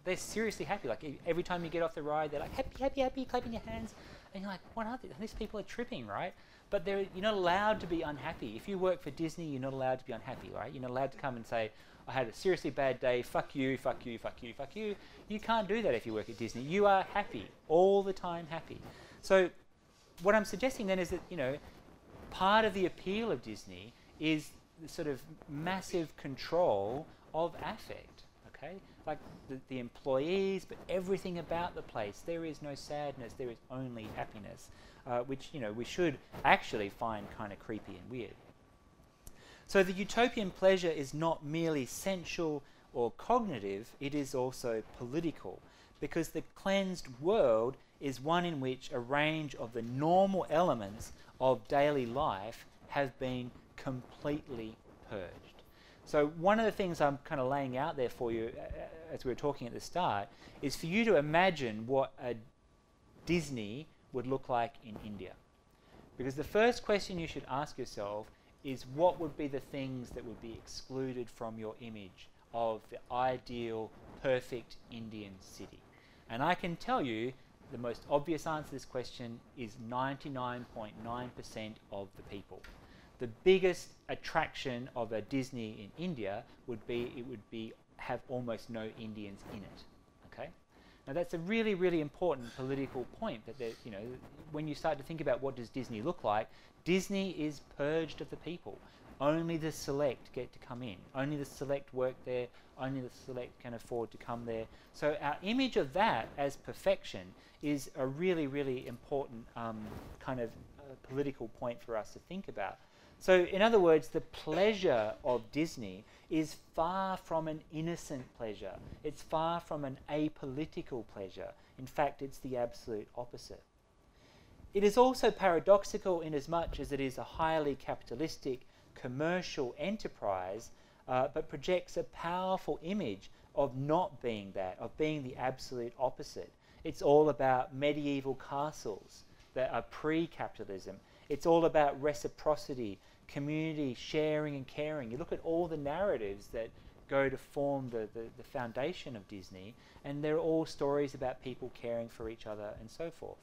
They're seriously happy. Like every time you get off the ride, they're like, happy, happy, happy, clapping your hands. And you're like, what are these? These people are tripping, right? But you're not allowed to be unhappy. If you work for Disney, you're not allowed to be unhappy, right? You're not allowed to come and say, I had a seriously bad day, fuck you, fuck you, fuck you, fuck you. You can't do that if you work at Disney. You are happy, all the time happy. So what I'm suggesting then is that, part of the appeal of Disney is the sort of massive control of affect, okay? Like the employees, but everything about the place. There is no sadness, there is only happiness, which, we should actually find kind of creepy and weird. So the utopian pleasure is not merely sensual or cognitive, it is also political, because the cleansed world is one in which a range of the normal elements of daily life have been completely purged. So one of the things I'm kind of laying out there for you, as we were talking at the start, is for you to imagine what a Disney would look like in India. Because the first question you should ask yourself is, what would be the things that would be excluded from your image of the ideal, perfect Indian city? And I can tell you the most obvious answer to this question is 99.9% of the people. The biggest attraction of a Disney in India would be have almost no Indians in it. Okay, now that's a really, really important political point. That when you start to think about what does Disney look like, Disney is purged of the people. Only the select get to come in. Only the select work there. Only the select can afford to come there. So our image of that as perfection is a really, really important kind of political point for us to think about. So in other words, the pleasure of Disney is far from an innocent pleasure. It's far from an apolitical pleasure. In fact, it's the absolute opposite. It is also paradoxical in as much as it is a highly capitalistic commercial enterprise, but projects a powerful image of not being that, of being the absolute opposite. It's all about medieval castles that are pre-capitalism. It's all about reciprocity, community, sharing and caring. You look at all the narratives that go to form the foundation of Disney, and they're all stories about people caring for each other and so forth.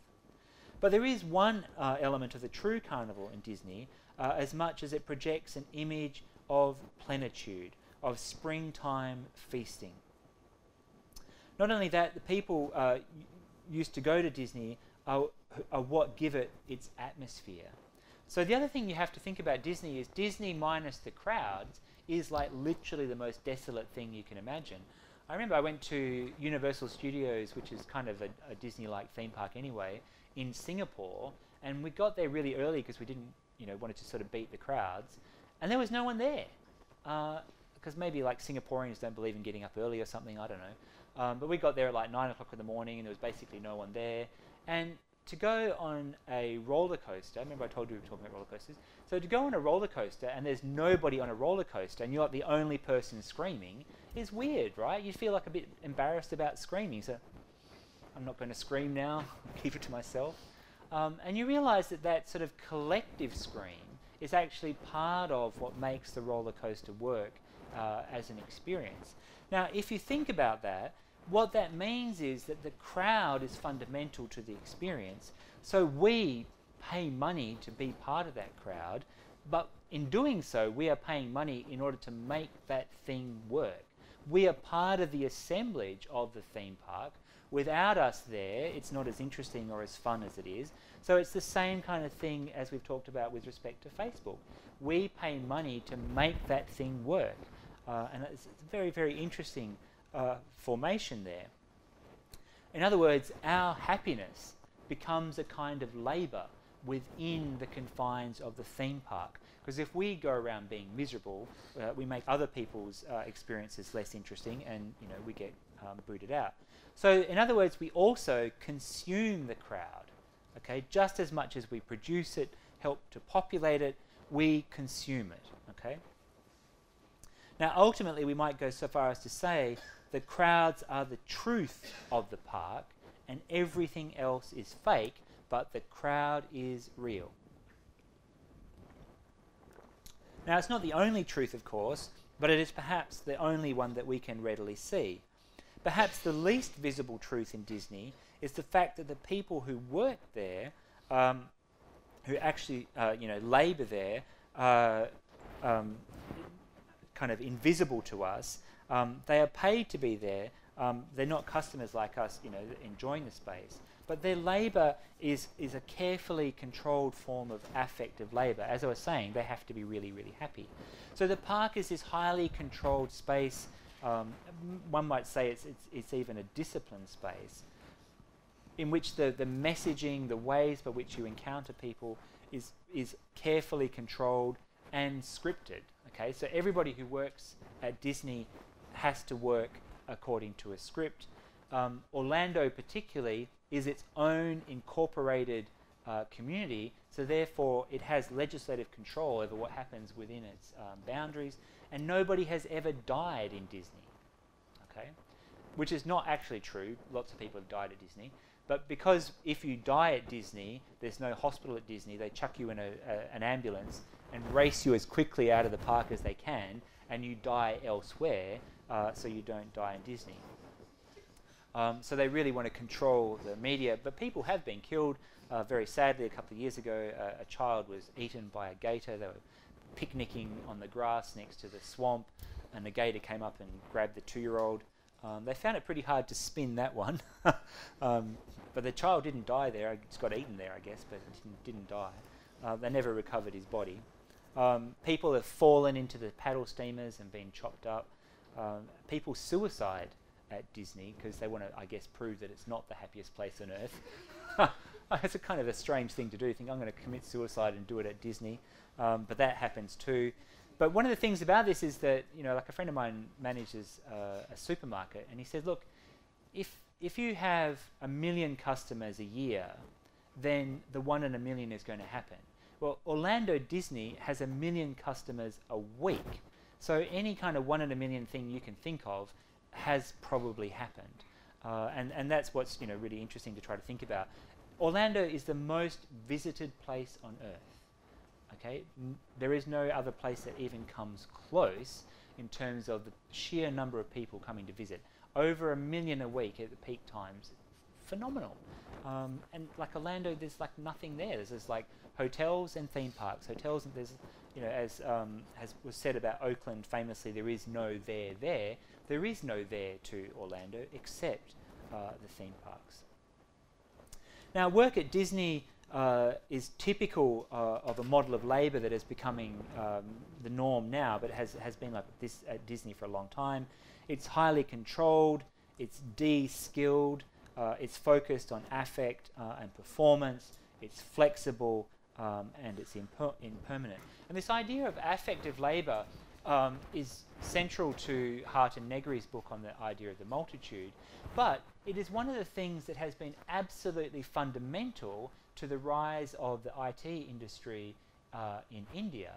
But there is one element of the true carnival in Disney, as much as it projects an image of plenitude, of springtime feasting. Not only that, the people used to go to Disney are what give it its atmosphere. So the other thing you have to think about Disney is Disney minus the crowds is like literally the most desolate thing you can imagine. I remember I went to Universal Studios, which is kind of a Disney-like theme park anyway, in Singapore, and we got there really early because we didn't, wanted to sort of beat the crowds, and there was no one there, because maybe like Singaporeans don't believe in getting up early or something, I don't know. But we got there at like 9 o'clock in the morning, and there was basically no one there. And to go on a roller coaster, remember I told you we were talking about roller coasters, so to go on a roller coaster and there's nobody on a roller coaster and you're like the only person screaming is weird, right? You feel like a bit embarrassed about screaming, so I'm not going to scream now, keep it to myself. And you realise that that sort of collective scream is actually part of what makes the roller coaster work as an experience. Now, if you think about that, what that means is that the crowd is fundamental to the experience. So we pay money to be part of that crowd, but in doing so, we are paying money in order to make that thing work. We are part of the assemblage of the theme park. Without us there, it's not as interesting or as fun as it is. So it's the same kind of thing as we've talked about with respect to Facebook. We pay money to make that thing work. And it's very, very interesting formation there. In other words, our happiness becomes a kind of labour within the confines of the theme park. Because if we go around being miserable, we make other people's experiences less interesting, and we get booted out. So in other words, we also consume the crowd. Okay, just as much as we produce it, help to populate it, we consume it. Okay. Now, ultimately, we might go so far as to say the crowds are the truth of the park, and everything else is fake, but the crowd is real. Now, it's not the only truth, of course, but it is perhaps the only one that we can readily see. Perhaps the least visible truth in Disney is the fact that the people who work there, who actually, labour there, kind of invisible to us. They are paid to be there. They're not customers like us, enjoying the space. But their labour is a carefully controlled form of affective labour. As I was saying, they have to be really, really happy. So the park is this highly controlled space. One might say it's even a disciplined space in which the messaging, the ways by which you encounter people is carefully controlled and scripted. Okay, so everybody who works at Disney has to work according to a script. Orlando particularly is its own incorporated community, so therefore it has legislative control over what happens within its boundaries, and nobody has ever died in Disney. Okay, which is not actually true. Lots of people have died at Disney, but because if you die at Disney, there's no hospital at Disney, they chuck you in an ambulance and race you as quickly out of the park as they can, and you die elsewhere, so you don't die in Disney. So they really want to control the media, but people have been killed. Very sadly, a couple of years ago, a child was eaten by a gator. They were picnicking on the grass next to the swamp, and the gator came up and grabbed the 2-year-old. They found it pretty hard to spin that one, but the child didn't die there. He just got eaten there, I guess, but didn't die. They never recovered his body. People have fallen into the paddle steamers and been chopped up. People suicide at Disney because they want to, I guess, prove that it's not the happiest place on earth. It's a kind of a strange thing to do. Think I'm going to commit suicide and do it at Disney, but that happens too. But one of the things about this is that, like a friend of mine manages a supermarket, and he said, look, if you have 1 million customers a year, then the 1 in a million is going to happen. Well, Orlando Disney has 1 million customers a week. So any kind of 1 in a million thing you can think of has probably happened. And that's what's really interesting to try to think about. Orlando is the most visited place on Earth. Okay, there is no other place that even comes close in terms of the sheer number of people coming to visit. Over 1 million a week at the peak times. Phenomenal. And like Orlando, there's like nothing there. There's just like hotels and theme parks. Hotels, and there's, as was said about Oakland famously, there is no there there. There is no there to Orlando except the theme parks. Now, work at Disney is typical of a model of labour that is becoming the norm now, but has been like this at Disney for a long time. It's highly controlled, it's de-skilled, it's focused on affect and performance, it's flexible, and it's impermanent. And this idea of affective labour is central to Hart and Negri's book on the idea of the multitude, but it is one of the things that has been absolutely fundamental to the rise of the IT industry in India,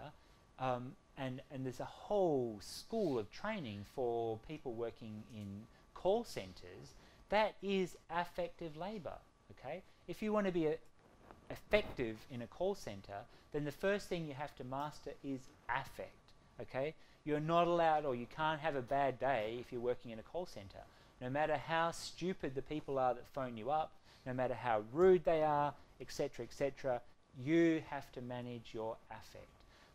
and there's a whole school of training for people working in call centres that is affective labour. Okay, if you want to be effective in a call centre, then the first thing you have to master is affect. Okay, you're not allowed, or you can't have a bad day if you're working in a call centre. No matter how stupid the people are that phone you up, no matter how rude they are, etc., etc., you have to manage your affect.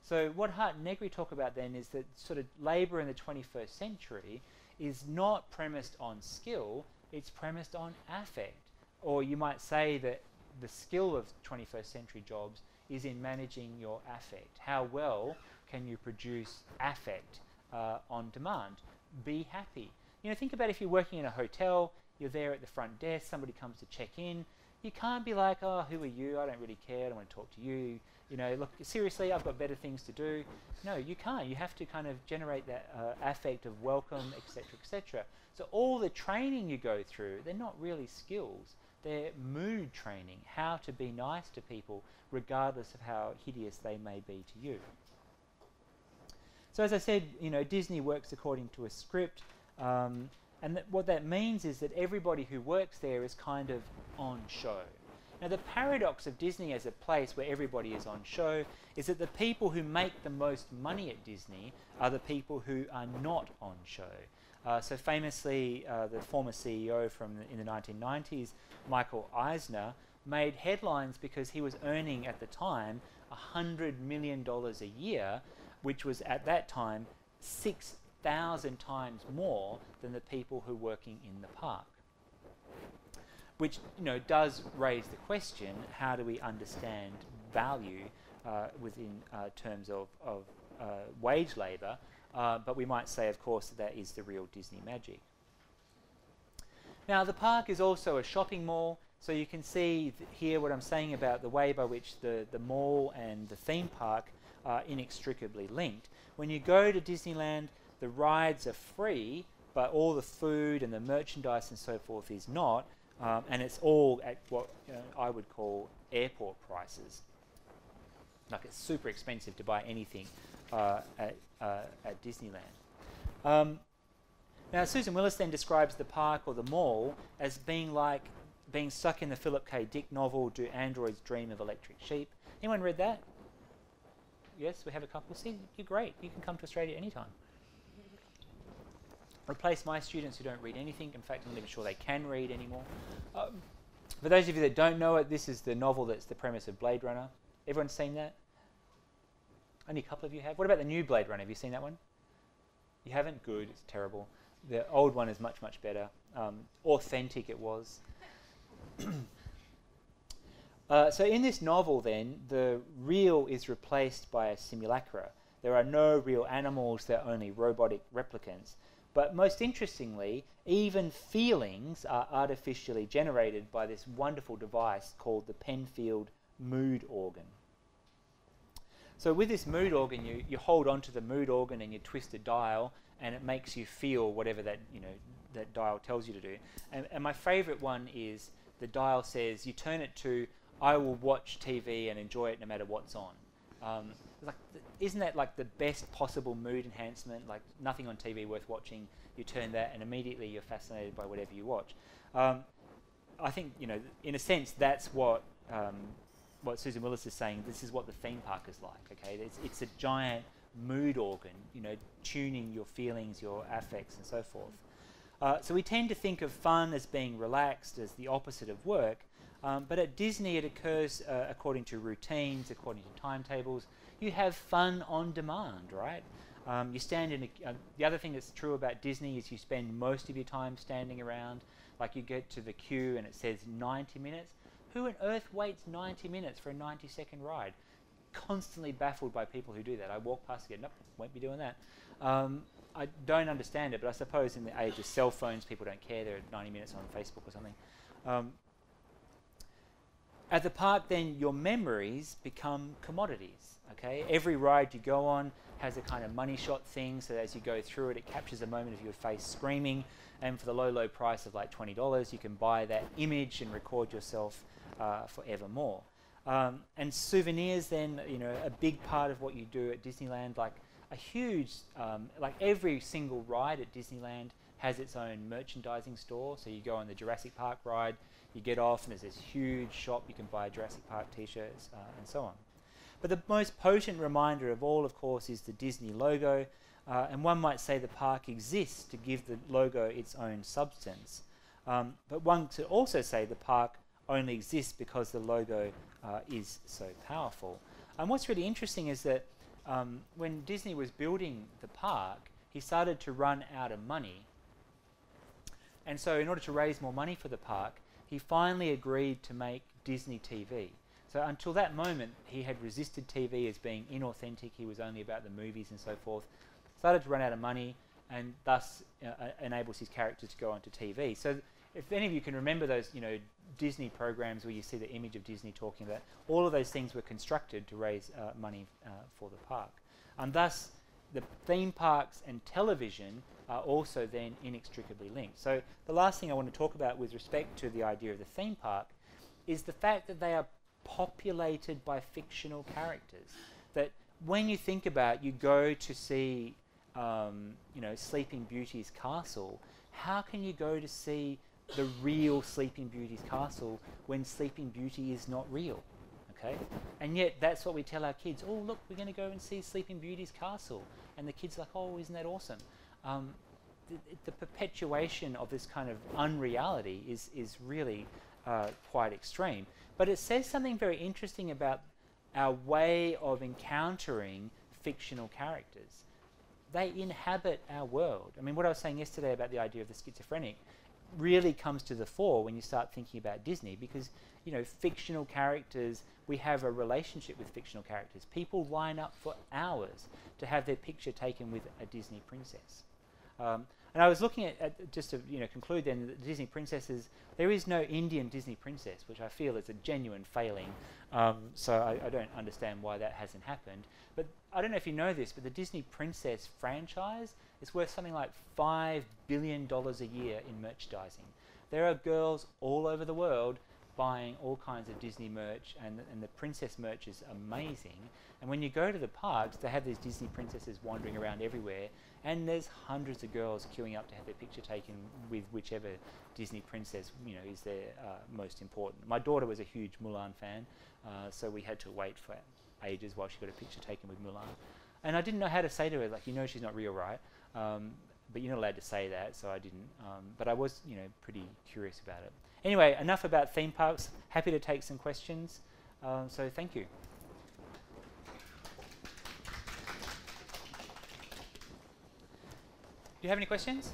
So what Hart and Negri talk about then is that sort of labour in the 21st century is not premised on skill, it's premised on affect. Or you might say that the skill of 21st century jobs is in managing your affect. How well can you produce affect on demand? Be happy. You know, think about if you're working in a hotel, you're there at the front desk, somebody comes to check in. You can't be like, oh, who are you? I don't really care. I don't want to talk to you. You know, look, seriously, I've got better things to do. No, you can't. You have to kind of generate that affect of welcome, etc., etc. So all the training you go through, they're not really skills. They're mood training, how to be nice to people, regardless of how hideous they may be to you. So as I said, you know, Disney works according to a script. And what that means is that everybody who works there is kind of on show. Now the paradox of Disney as a place where everybody is on show is that the people who make the most money at Disney are the people who are not on show. So famously, the former CEO in the 1990s, Michael Eisner, made headlines because he was earning at the time $100 million a year, which was at that time 6,000 times more than the people who are working in the park. Which, you know, does raise the question: how do we understand value within terms of wage labour? But we might say, of course, that is the real Disney magic. Now, the park is also a shopping mall, so you can see here what I'm saying about the way by which the mall and the theme park are inextricably linked. When you go to Disneyland, the rides are free, but all the food and the merchandise and so forth is not, and it's all at what I would call airport prices. Like, it's super expensive to buy anything at Disneyland. Now, Susan Willis then describes the park or the mall as being like being stuck in the Philip K. Dick novel, Do Androids Dream of Electric Sheep? Anyone read that? Yes, we have a couple. See, you're great. You can come to Australia anytime. Replace my students who don't read anything. In fact, I'm not even sure they can read anymore. For those of you that don't know it, this is the novel that's the premise of Blade Runner. Everyone seen that? Only a couple of you have. What about the new Blade Runner? Have you seen that one? You haven't? Good. It's terrible. The old one is much, much better. Authentic it was. So in this novel then, the real is replaced by a simulacra. There are no real animals, they're only robotic replicants. But most interestingly, even feelings are artificially generated by this wonderful device called the Penfield mood organ. So with this mood organ, you hold onto the mood organ and you twist a dial, and it makes you feel whatever that that dial tells you to do. And my favourite one is the dial says you turn it to I will watch TV and enjoy it no matter what's on. Isn't that like the best possible mood enhancement? Like, nothing on TV worth watching, you turn that and immediately you're fascinated by whatever you watch. I think, in a sense, that's what Susan Willis is saying. This is what the theme park is like. Okay, it's a giant mood organ, tuning your feelings, your affects, and so forth. So we tend to think of fun as being relaxed, as the opposite of work. But at Disney, it occurs according to routines, according to timetables. You have fun on demand, right? You stand in the other thing that's true about Disney is you spend most of your time standing around. Like, you get to the queue and it says 90 minutes. Who on earth waits 90 minutes for a 90-second ride? Constantly baffled by people who do that. I walk past again, nope, won't be doing that. I don't understand it, but I suppose in the age of cell phones, people don't care. They're 90 minutes on Facebook or something. At the park, then, your memories become commodities, okay? Every ride you go on has a kind of money shot thing, so as you go through it, it captures a moment of your face screaming, and for the low, low price of like $20, you can buy that image and record yourself forevermore. And souvenirs, then, you know, a big part of what you do at Disneyland, like a huge, like every single ride at Disneyland has its own merchandising store. So you go on the Jurassic Park ride, you get off, and there's this huge shop. You can buy Jurassic Park t-shirts and so on. But the most potent reminder of all, of course, is the Disney logo. And one might say the park exists to give the logo its own substance. But one could also say the park only exists because the logo is so powerful. And what's really interesting is that when Disney was building the park, he started to run out of money. And so in order to raise more money for the park, he finally agreed to make Disney TV. So until that moment, he had resisted TV as being inauthentic. He was only about the movies and so forth. Started to run out of money, and thus enables his characters to go onto TV. So if any of you can remember those, you know, Disney programs where you see the image of Disney talking about, all of those things were constructed to raise money for the park. And thus, the theme parks and television are also then inextricably linked. So the last thing I want to talk about with respect to the idea of the theme park is the fact that they are populated by fictional characters. That when you think about, you go to see, you know, Sleeping Beauty's castle, how can you go to see the real Sleeping Beauty's castle when Sleeping Beauty is not real? Okay? And yet that's what we tell our kids. Oh, look, we're going to go and see Sleeping Beauty's castle. And the kids are like, oh, isn't that awesome? The perpetuation of this kind of unreality is really quite extreme. But it says something very interesting about our way of encountering fictional characters. They inhabit our world. I mean, what I was saying yesterday about the idea of the schizophrenic really comes to the fore when you start thinking about Disney, because, you know, fictional characters, we have a relationship with fictional characters. People line up for hours to have their picture taken with a Disney princess. And I was looking at just to, you know, conclude then, the Disney princesses, there is no Indian Disney princess, which I feel is a genuine failing. So I don't understand why that hasn't happened. But I don't know if you know this, but the Disney princess franchise is worth something like $5 billion a year in merchandising. There are girls all over the world buying all kinds of Disney merch, and the princess merch is amazing. And when you go to the parks, they have these Disney princesses wandering around everywhere, and there's hundreds of girls queuing up to have their picture taken with whichever Disney princess, you know, is their most important. My daughter was a huge Mulan fan, so we had to wait for ages while she got a picture taken with Mulan. And I didn't know how to say to her, like, you know, she's not real, right? But you're not allowed to say that, so I didn't. But I was, you know, pretty curious about it. Anyway, enough about theme parks. Happy to take some questions. So thank you. Do you have any questions?